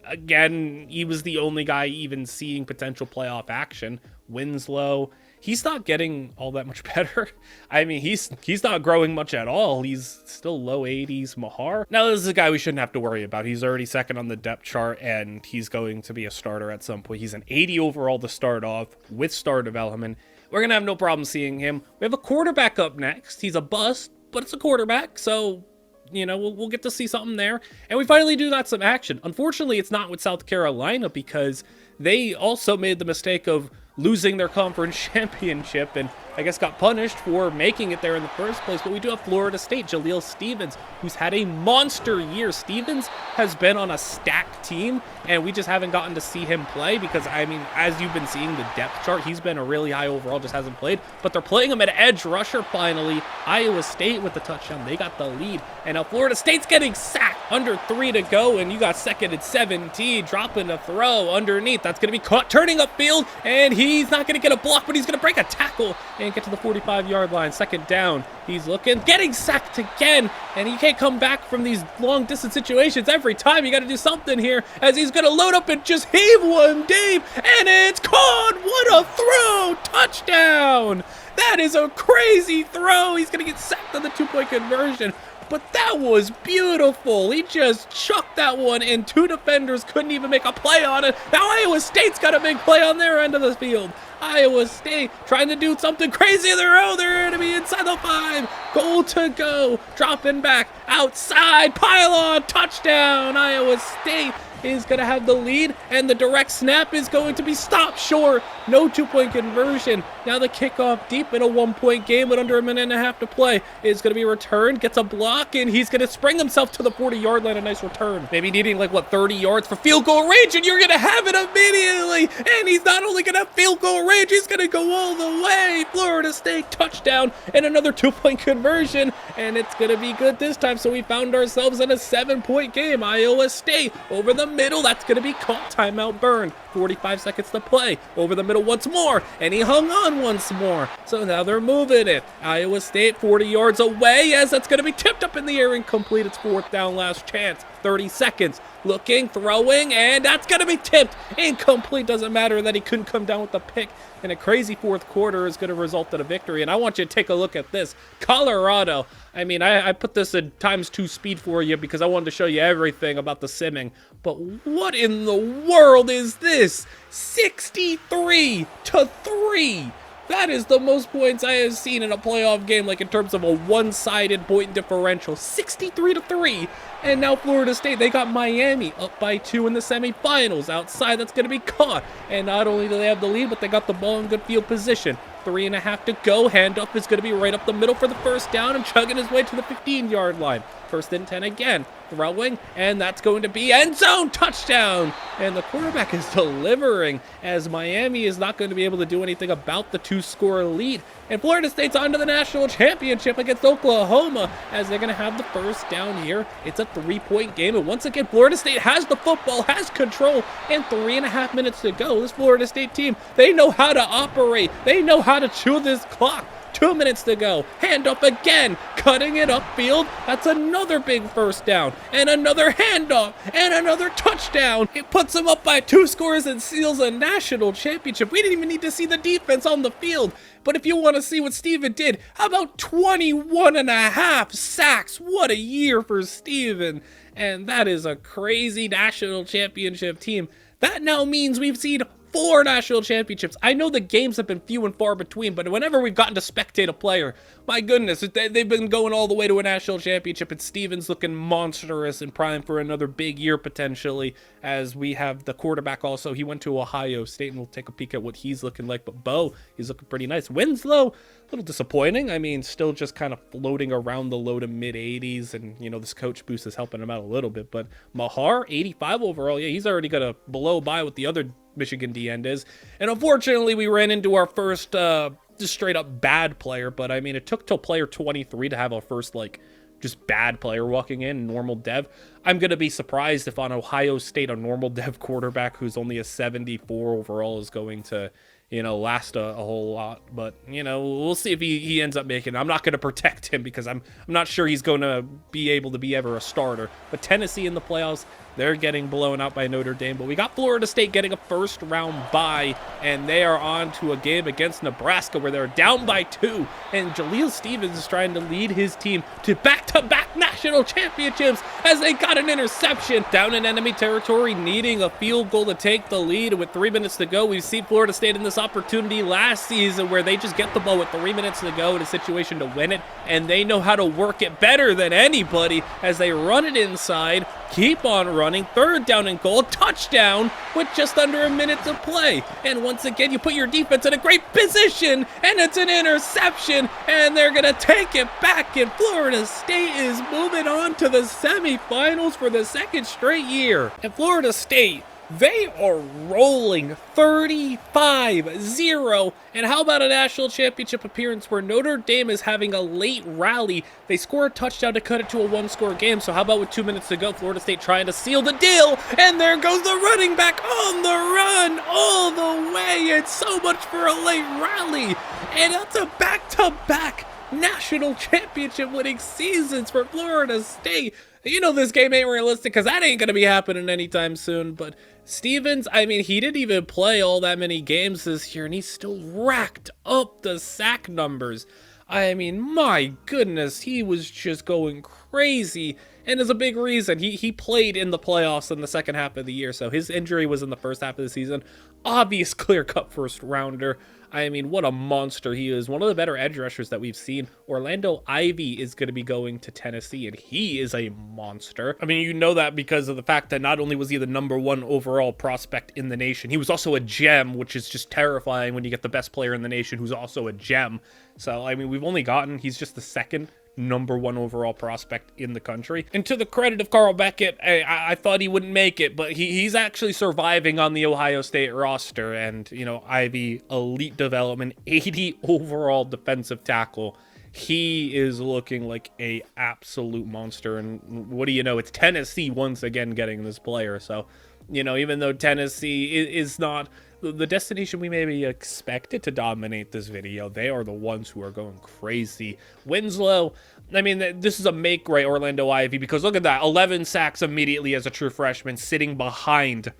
again, he was the only guy even seeing potential playoff action. Winslow, he's not getting all that much better. I mean, he's not growing much at all. He's still low 80s. Mahar, now this is a guy we shouldn't have to worry about. He's already 2nd on the depth chart, and he's going to be a starter at some point. He's an 80 overall to start off with star development. We're gonna have no problem seeing him. We have a quarterback up next. He's a bust, but it's a quarterback, so you know, we'll get to see something there. And we finally do got some action. Unfortunately, it's not with South Carolina, because they also made the mistake of losing their conference championship and I guess got punished for making it there in the first place. But we do have Florida State, Jaleel Stevens, who's had a monster year. Stevens has been on a stacked team, and we just haven't gotten to see him play because, I mean, as you've been seeing the depth chart, he's been a really high overall, just hasn't played. But they're playing him at edge rusher finally. Iowa State with the touchdown. They got the lead. And now Florida State's getting sacked. Under 3 to go, and you got 2nd and 17. Dropping a throw underneath. That's going to be caught. Turning upfield, and he's not going to get a block, but he's going to break a tackle and get to the 45-yard line. 2nd down. He's looking, getting sacked again, and he can't come back from these long-distance situations every time. You got to do something here, as he's going to load up and just heave one deep, and it's caught. What a throw! Touchdown! That is a crazy throw. He's going to get sacked on the 2-point conversion. But that was beautiful. He just chucked that one, and 2 defenders couldn't even make a play on it. Now Iowa State's got a big play on their end of the field. Iowa State trying to do something crazy of their own. They're going to be inside the 5. Goal to go. Dropping back outside. Pylon. Touchdown. Iowa State. is going to have the lead, and the direct snap is going to be stopped short. No two-point conversion. Now the kickoff deep in a one-point game with under a minute and a half to play is going to be returned, gets a block, and he's going to spring himself to the 40-yard line. A nice return. Maybe needing like, what, 30 yards for field goal range, and you're going to have it immediately. And he's not only going to have field goal range, he's going to go all the way. Florida State touchdown and another two-point conversion, and it's going to be good this time. So we found ourselves in a 7-point game. Iowa State over the middle. That's going to be caught. Timeout burned. 45 seconds to play. Over the middle once more, and he hung on once more. So now they're moving it. Iowa State 40 yards away, as that's going to be tipped up in the air, incomplete. It's fourth down, last chance. 30 seconds. Looking, throwing, and that's going to be tipped. Incomplete. Doesn't matter that he couldn't come down with the pick. And a crazy fourth quarter is going to result in a victory. And I want you to take a look at this. Colorado. I mean, I put this at ×2 speed for you because I wanted to show you everything about the simming. But what in the world is this? 63-3. That is the most points I have seen in a playoff game, like in terms of a one-sided point differential. 63-3. And now Florida State, they got Miami up by 2 in the semifinals. Outside, that's going to be caught. And not only do they have the lead, but they got the ball in good field position. 3.5 to go. Handoff is going to be right up the middle for the first down and chugging his way to the 15-yard line. First and 10 again. Throwing, and that's going to be end zone touchdown. And the quarterback is delivering, as Miami is not going to be able to do anything about the 2-score lead. And Florida State's on to the national championship against Oklahoma, as they're going to have the first down here. It's a 3-point game, and once again, Florida State has the football, has control, and 3.5 minutes to go. This Florida State team, they know how to operate. They know how to chew this clock. 2 minutes to go. Handoff again. Cutting it upfield. That's another big first down. And another handoff. And another touchdown. It puts them up by 2 scores and seals a national championship. We didn't even need to see the defense on the field. But if you want to see what Steven did, how about 21.5 sacks? What a year for Steven. And that is a crazy national championship team. That now means we've seen 4 national championships. I know the games have been few and far between, but whenever we've gotten to spectate a player, my goodness, they've been going all the way to a national championship, and Steven's looking monstrous and primed for another big year potentially, as we have the quarterback also. He went to Ohio State, and we'll take a peek at what he's looking like. But Bo, he's looking pretty nice. Winslow, a little disappointing. I mean, still just kind of floating around the low to mid 80s, and, you know, this coach boost is helping him out a little bit. But Mahar, 85 overall. Yeah, he's already got a blow by what the other Michigan D end is. And unfortunately, we ran into our first just straight up bad player. But I mean, it took till player 23 to have our first, like, just bad player walking in, normal dev. I'm going to be surprised if on Ohio State, a normal dev quarterback who's only a 74 overall is going to, you know, last a whole lot. But, you know, we'll see if he ends up making it. I'm not going to protect him because I'm not sure he's going to be able to be ever a starter. But Tennessee in the playoffs, they're getting blown out by Notre Dame. But we got Florida State getting a first-round bye, and they are on to a game against Nebraska where they're down by 2. And Jaleel Stevens is trying to lead his team to back-to-back national championships as they got an interception down in enemy territory, needing a field goal to take the lead. With 3 minutes to go, we've seen Florida State in this opportunity last season where they just get the ball with 3 minutes to go in a situation to win it, and they know how to work it better than anybody as they run it inside, keep on running. Third down and goal, touchdown with just under a minute to play. And once again, you put your defense in a great position, and it's an interception, and they're going to take it back, and Florida State is moving on to the semifinals for the second straight year. And Florida State, they are rolling 35-0. And how about a national championship appearance where Notre Dame is having a late rally? They score a touchdown to cut it to a 1-score game. So how about with 2 minutes to go, Florida State trying to seal the deal? And there goes the running back on the run all the way. It's so much for a late rally. And that's a back-to-back national championship winning seasons for Florida State. You know this game ain't realistic because that ain't going to be happening anytime soon. But Stevens, I mean, he didn't even play all that many games this year, and he still racked up the sack numbers. I mean, my goodness, he was just going crazy. and is a big reason. He played in the playoffs in the second half of the year, so his injury was in the first half of the season. Obvious clear-cut first rounder. I mean, what a monster he is. One of the better edge rushers that we've seen. Orlando Ivy is going to be going to Tennessee, and he is a monster. I mean, you know that because of the fact that not only was he the #1 overall prospect in the nation, he was also a gem, which is just terrifying when you get the best player in the nation who's also a gem. So, I mean, he's just the second #1 overall prospect in the country. And to the credit of Carl Beckett, I thought he wouldn't make it, but he's actually surviving on the Ohio State roster. And, you know, Ivy, elite development, 80 overall defensive tackle. He is looking like a absolute monster. And what do you know? It's Tennessee once again getting this player. So, you know, even though Tennessee is not the destination we maybe expected to dominate this video, they are the ones who are going crazy. Winslow, I mean, this is a make-right Orlando Ivy, because look at that, 11 sacks immediately as a true freshman, sitting behind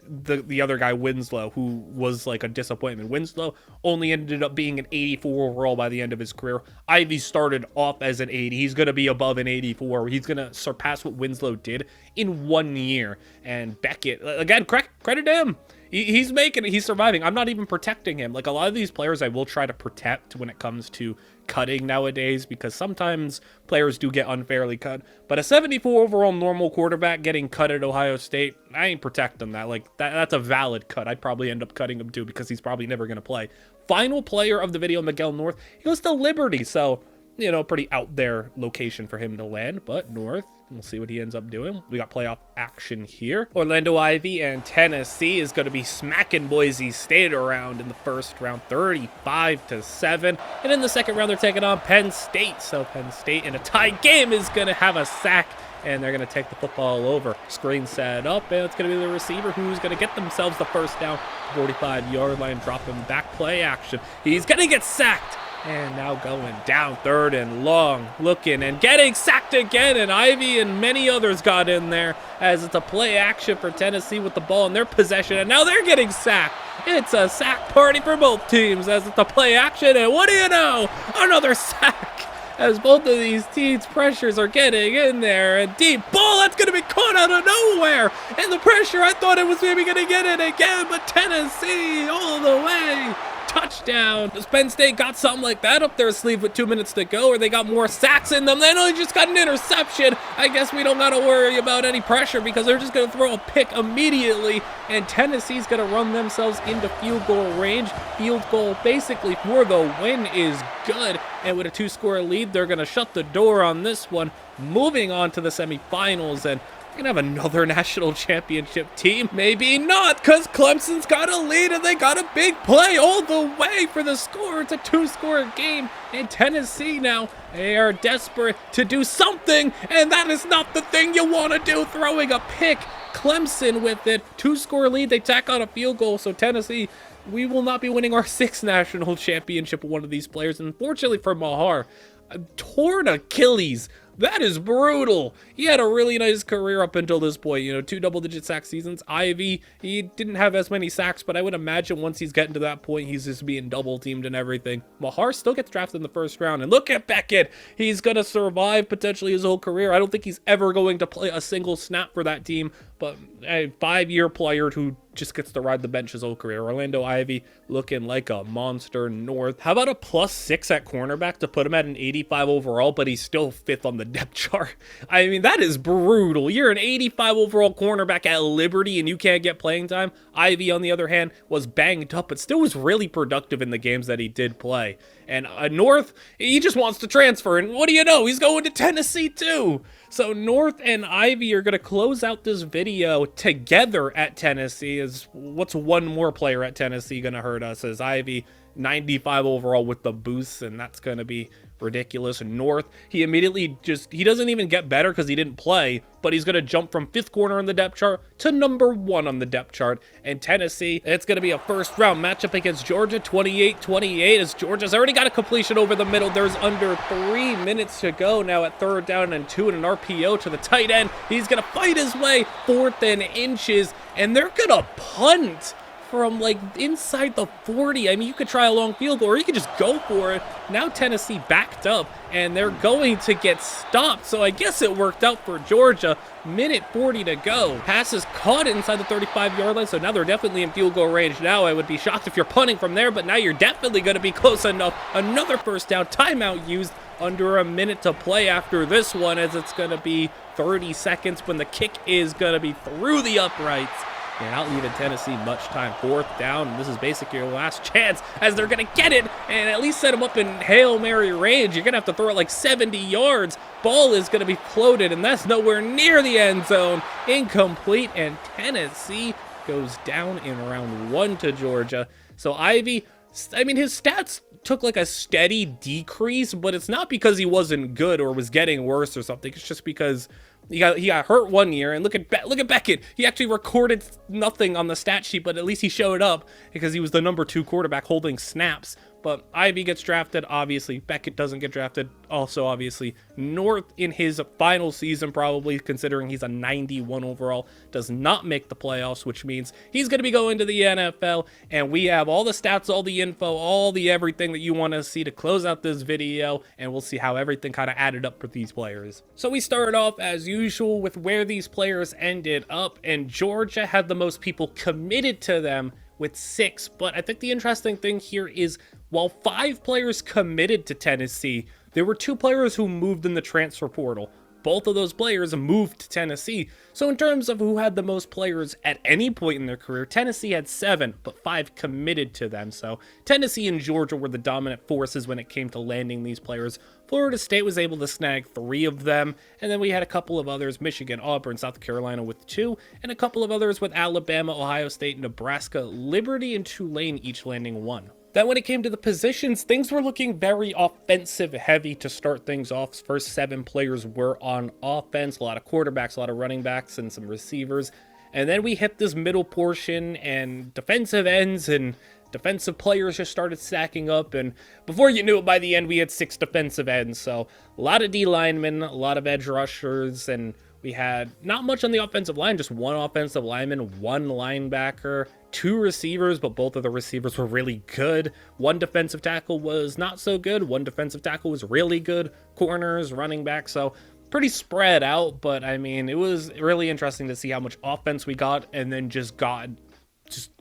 the other guy, Winslow, who was like a disappointment. Winslow only ended up being an 84 overall by the end of his career. Ivy started off as an 80. He's going to be above an 84. He's going to surpass what Winslow did in 1 year. And Beckett, again, credit him. He's making it. He's surviving. I'm not even protecting him. Like, a lot of these players I will try to protect when it comes to cutting nowadays, because sometimes players do get unfairly cut. But a 74 overall normal quarterback getting cut at Ohio State, I ain't protecting that. Like, that's a valid cut. I'd probably end up cutting him too, because he's probably never going to play. Final player of the video, Miguel North. He goes to Liberty, so, you know, pretty out there location for him to land. But North, we'll see what he ends up doing. We got playoff action here. Orlando Ivy and Tennessee is going to be smacking Boise State around in the first round, 35-7. And in the second round, they're taking on Penn State. So Penn State in a tie game is going to have a sack, and they're going to take the football over. Screen set up, and it's going to be the receiver who's going to get themselves the first down, 45-yard line, drop him back, play action. He's going to get sacked. And now going down, 3rd and long, looking and getting sacked again, and Ivy and many others got in there as it's a play action for Tennessee with the ball in their possession, and now they're getting sacked. It's a sack party for both teams as it's a play action, and what do you know? Another sack as both of these teams' pressures are getting in there, and deep ball that's going to be caught out of nowhere, and the pressure, I thought it was maybe going to get it again, but Tennessee all the way. Touchdown. Does Penn State got something like that up their sleeve with 2 minutes to go, or they got more sacks in them? They only just got an interception. I guess we don't got to worry about any pressure because they're just going to throw a pick immediately, and Tennessee's going to run themselves into field goal range. Field goal basically for the win is good, and with a 2-score lead, they're going to shut the door on this one. Moving on to the semifinals, and gonna have another national championship team. Maybe not, because Clemson's got a lead and they got a big play all the way for the score. It's a 2-score game, and Tennessee now, they are desperate to do something, and that is not the thing you want to do, throwing a pick. Clemson with it, 2-score lead, they tack on a field goal, so Tennessee, we will not be winning our 6th national championship with one of these players. Unfortunately for Mahar, a torn Achilles. That is brutal. He had a really nice career up until this point, you know, 2 double-digit sack seasons. Ivy, he didn't have as many sacks, but I would imagine once he's getting to that point, he's just being double-teamed and everything. Mahar still gets drafted in the first round, and look at Beckett. He's going to survive potentially his whole career. I don't think he's ever going to play a single snap for that team, but a 5-year player who just gets to ride the bench his whole career. Orlando Ivy looking like a monster. North, how about a +6 at cornerback to put him at an 85 overall, but he's still 5th on the depth chart? I mean, that is brutal. You're an 85 overall cornerback at Liberty and you can't get playing time. Ivy, on the other hand, was banged up, but still was really productive in the games that he did play. And North, he just wants to transfer, and what do you know? He's going to Tennessee too. So North and Ivy are going to close out this video together at Tennessee. What's one more player at Tennessee going to hurt us? As Ivy, 95 overall with the boosts, and that's going to be ridiculous. North, he immediately he doesn't even get better because he didn't play, but he's going to jump from 5th corner on the depth chart to #1 on the depth chart. And Tennessee, it's going to be a first round matchup against Georgia, 28-28, as Georgia's already got a completion over the middle. There's under 3 minutes to go now at 3rd down and 2, and an RPO to the tight end. He's going to fight his way 4th and inches, and they're going to punt from like inside the 40. I mean, you could try a long field goal or you could just go for it. Now Tennessee backed up and they're going to get stopped. So I guess it worked out for Georgia. Minute 40 to go. Pass is caught inside the 35-yard line, so now they're definitely in field goal range. Now I would be shocked if you're punting from there, but now you're definitely going to be close enough. Another first down, timeout used, under a minute to play after this one, as it's going to be 30 seconds when the kick is going to be through the uprights. And not leaving Tennessee much time. Fourth down. This is basically your last chance as they're going to get it and at least set them up in Hail Mary range. You're going to have to throw it like 70 yards. Ball is going to be floated, and that's nowhere near the end zone. Incomplete, and Tennessee goes down in round 1 to Georgia. So Ivy, I mean, his stats took like a steady decrease, but it's not because he wasn't good or was getting worse or something. It's just because he got hurt one year, and look at Beckett. He actually recorded nothing on the stat sheet, but at least he showed up because he was the number 2 quarterback holding snaps. But Ivy gets drafted, obviously. Beckett doesn't get drafted, also obviously. North in his final season, probably, considering he's a 91 overall, does not make the playoffs, which means he's going to be going to the NFL. And we have all the stats, all the info, all the everything that you want to see to close out this video. And we'll see how everything kind of added up for these players. So we started off, as usual, with where these players ended up. And Georgia had the most people committed to them with 6. But I think the interesting thing here is, while 5 players committed to Tennessee, there were 2 players who moved in the transfer portal. Both of those players moved to Tennessee. So in terms of who had the most players at any point in their career, Tennessee had 7, but 5 committed to them. So Tennessee and Georgia were the dominant forces when it came to landing these players. Florida State was able to snag 3 of them, and then we had a couple of others, Michigan, Auburn, South Carolina with 2, and a couple of others with Alabama, Ohio State, Nebraska, Liberty, and Tulane each landing 1. Then when it came to the positions, things were looking very offensive heavy to start things off. First 7 players were on offense, a lot of quarterbacks, a lot of running backs, and some receivers. And then we hit this middle portion, and defensive ends and defensive players just started stacking up, and before you knew it, by the end, we had 6 defensive ends. So a lot of D linemen, a lot of edge rushers, and we had not much on the offensive line, just 1 offensive lineman, 1 linebacker, 2 receivers, but both of the receivers were really good. 1 defensive tackle was not so good. 1 defensive tackle was really good. Corners, running back, so pretty spread out, but I mean, it was really interesting to see how much offense we got, and then just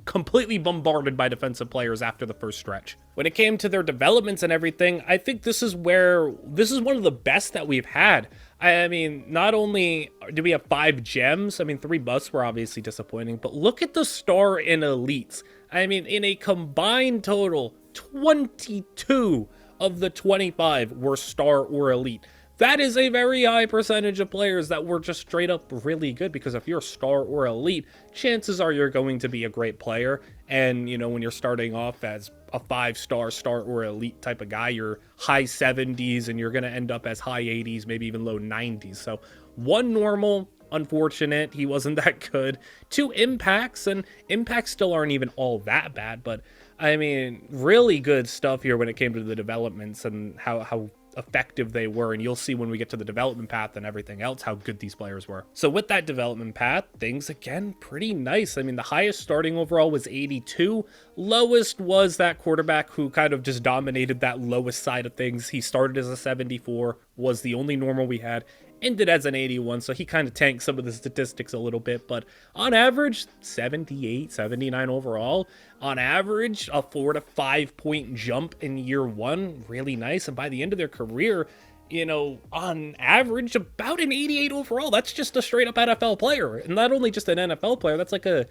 completely bombarded by defensive players after the first stretch. When it came to their developments and everything, I think this is one of the best that we've had. I mean, not only do we have 5 gems, I mean, 3 busts were obviously disappointing, but look at the star and elites. I mean, in a combined total, 22 of the 25 were star or elite. That is a very high percentage of players that were just straight up really good, because if you're star or elite, chances are you're going to be a great player. And, you know, when you're starting off as a 5-star, star or elite type of guy, you're high 70s and you're going to end up as high 80s, maybe even low 90s. So 1 normal, unfortunate, he wasn't that good. 2 impacts, and impacts still aren't even all that bad, but I mean, really good stuff here when it came to the developments and how effective they were, and you'll see when we get to the development path and everything else how good these players were. So with that development path, things again pretty nice. I mean, the highest starting overall was 82. Lowest was that quarterback who kind of just dominated that lowest side of things. He started as a 74, was the only normal we had, ended as an 81, so he kind of tanked some of the statistics a little bit, but on average, 78, 79 overall. On average, a 4 to 5 point jump in year 1, really nice, and by the end of their career, you know, on average, about an 88 overall. That's just a straight up NFL player, and not only just an NFL player, that's like a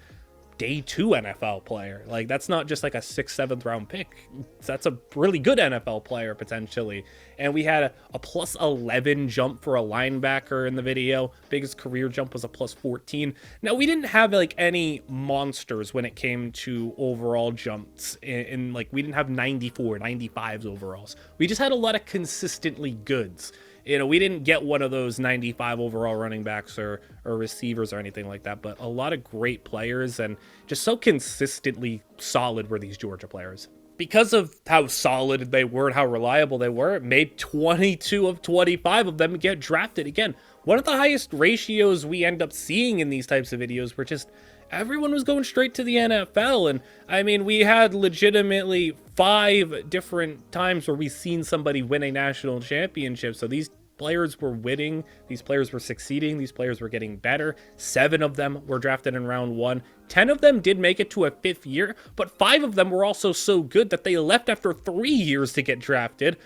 day 2 NFL player. Like, that's not just like a 6th, 7th round pick. That's a really good NFL player potentially. And we had a plus 11 jump for a linebacker in the video. Biggest career jump was a plus 14. Now, we didn't have like any monsters when it came to overall jumps, in like we didn't have 94, 95s overalls. We just had a lot of consistently goods. You know, we didn't get one of those 95 overall running backs or receivers or anything like that, but a lot of great players, and just so consistently solid were these Georgia players. Because of how solid they were and how reliable they were, it made 22 of 25 of them get drafted. Again, one of the highest ratios we end up seeing in these types of videos, where just everyone was going straight to the NFL. And I mean, we had legitimately 5 different times where we've seen somebody win a national championship. So these players were winning, these players were succeeding, these players were getting better. 7 of them were drafted in round 1. 10 of them did make it to a 5th year, but 5 of them were also so good that they left after 3 years to get drafted.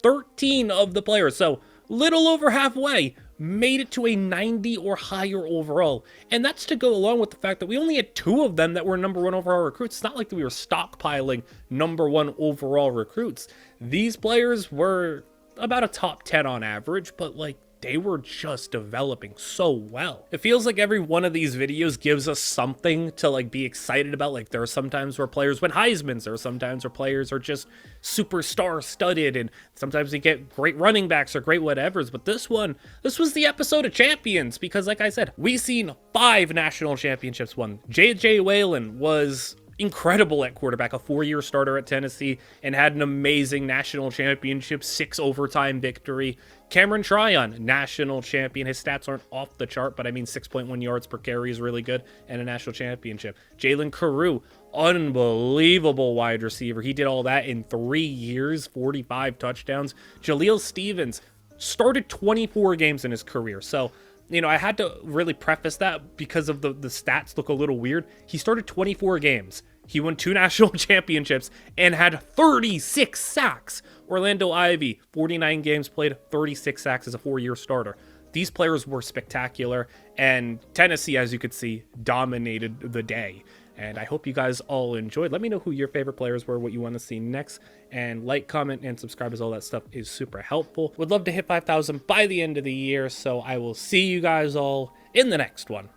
13 of the players, so little over halfway, made it to a 90 or higher overall. And that's to go along with the fact that we only had 2 of them that were number 1 overall recruits. It's not like we were stockpiling number 1 overall recruits. These players were about a top 10 on average, but like they were just developing so well. It feels like every one of these videos gives us something to like be excited about. Like there are sometimes where players win Heismans, there are sometimes where players are just superstar studded, and sometimes we get great running backs or great whatevers. But this was the episode of champions, because like I said, we seen 5 national championships won. J.J. Whalen was incredible at quarterback, a 4-year starter at Tennessee, and had an amazing national championship, 6 overtime victory. Cameron Tryon, national champion. His stats aren't off the chart, but I mean 6.1 yards per carry is really good, and a national championship. Jalen Carew, unbelievable wide receiver. He did all that in 3 years, 45 touchdowns. Jaleel Stevens started 24 games in his career. So, you know, I had to really preface that because of the stats look a little weird. He started 24 games. He won 2 national championships and had 36 sacks. Orlando Ivy, 49 games played, 36 sacks as a 4-year starter. These players were spectacular, and Tennessee, as you could see, dominated the day. And I hope you guys all enjoyed. Let me know who your favorite players were, what you want to see next, and like, comment, and subscribe, as all that stuff is super helpful. Would love to hit 5,000 by the end of the year, so I will see you guys all in the next one.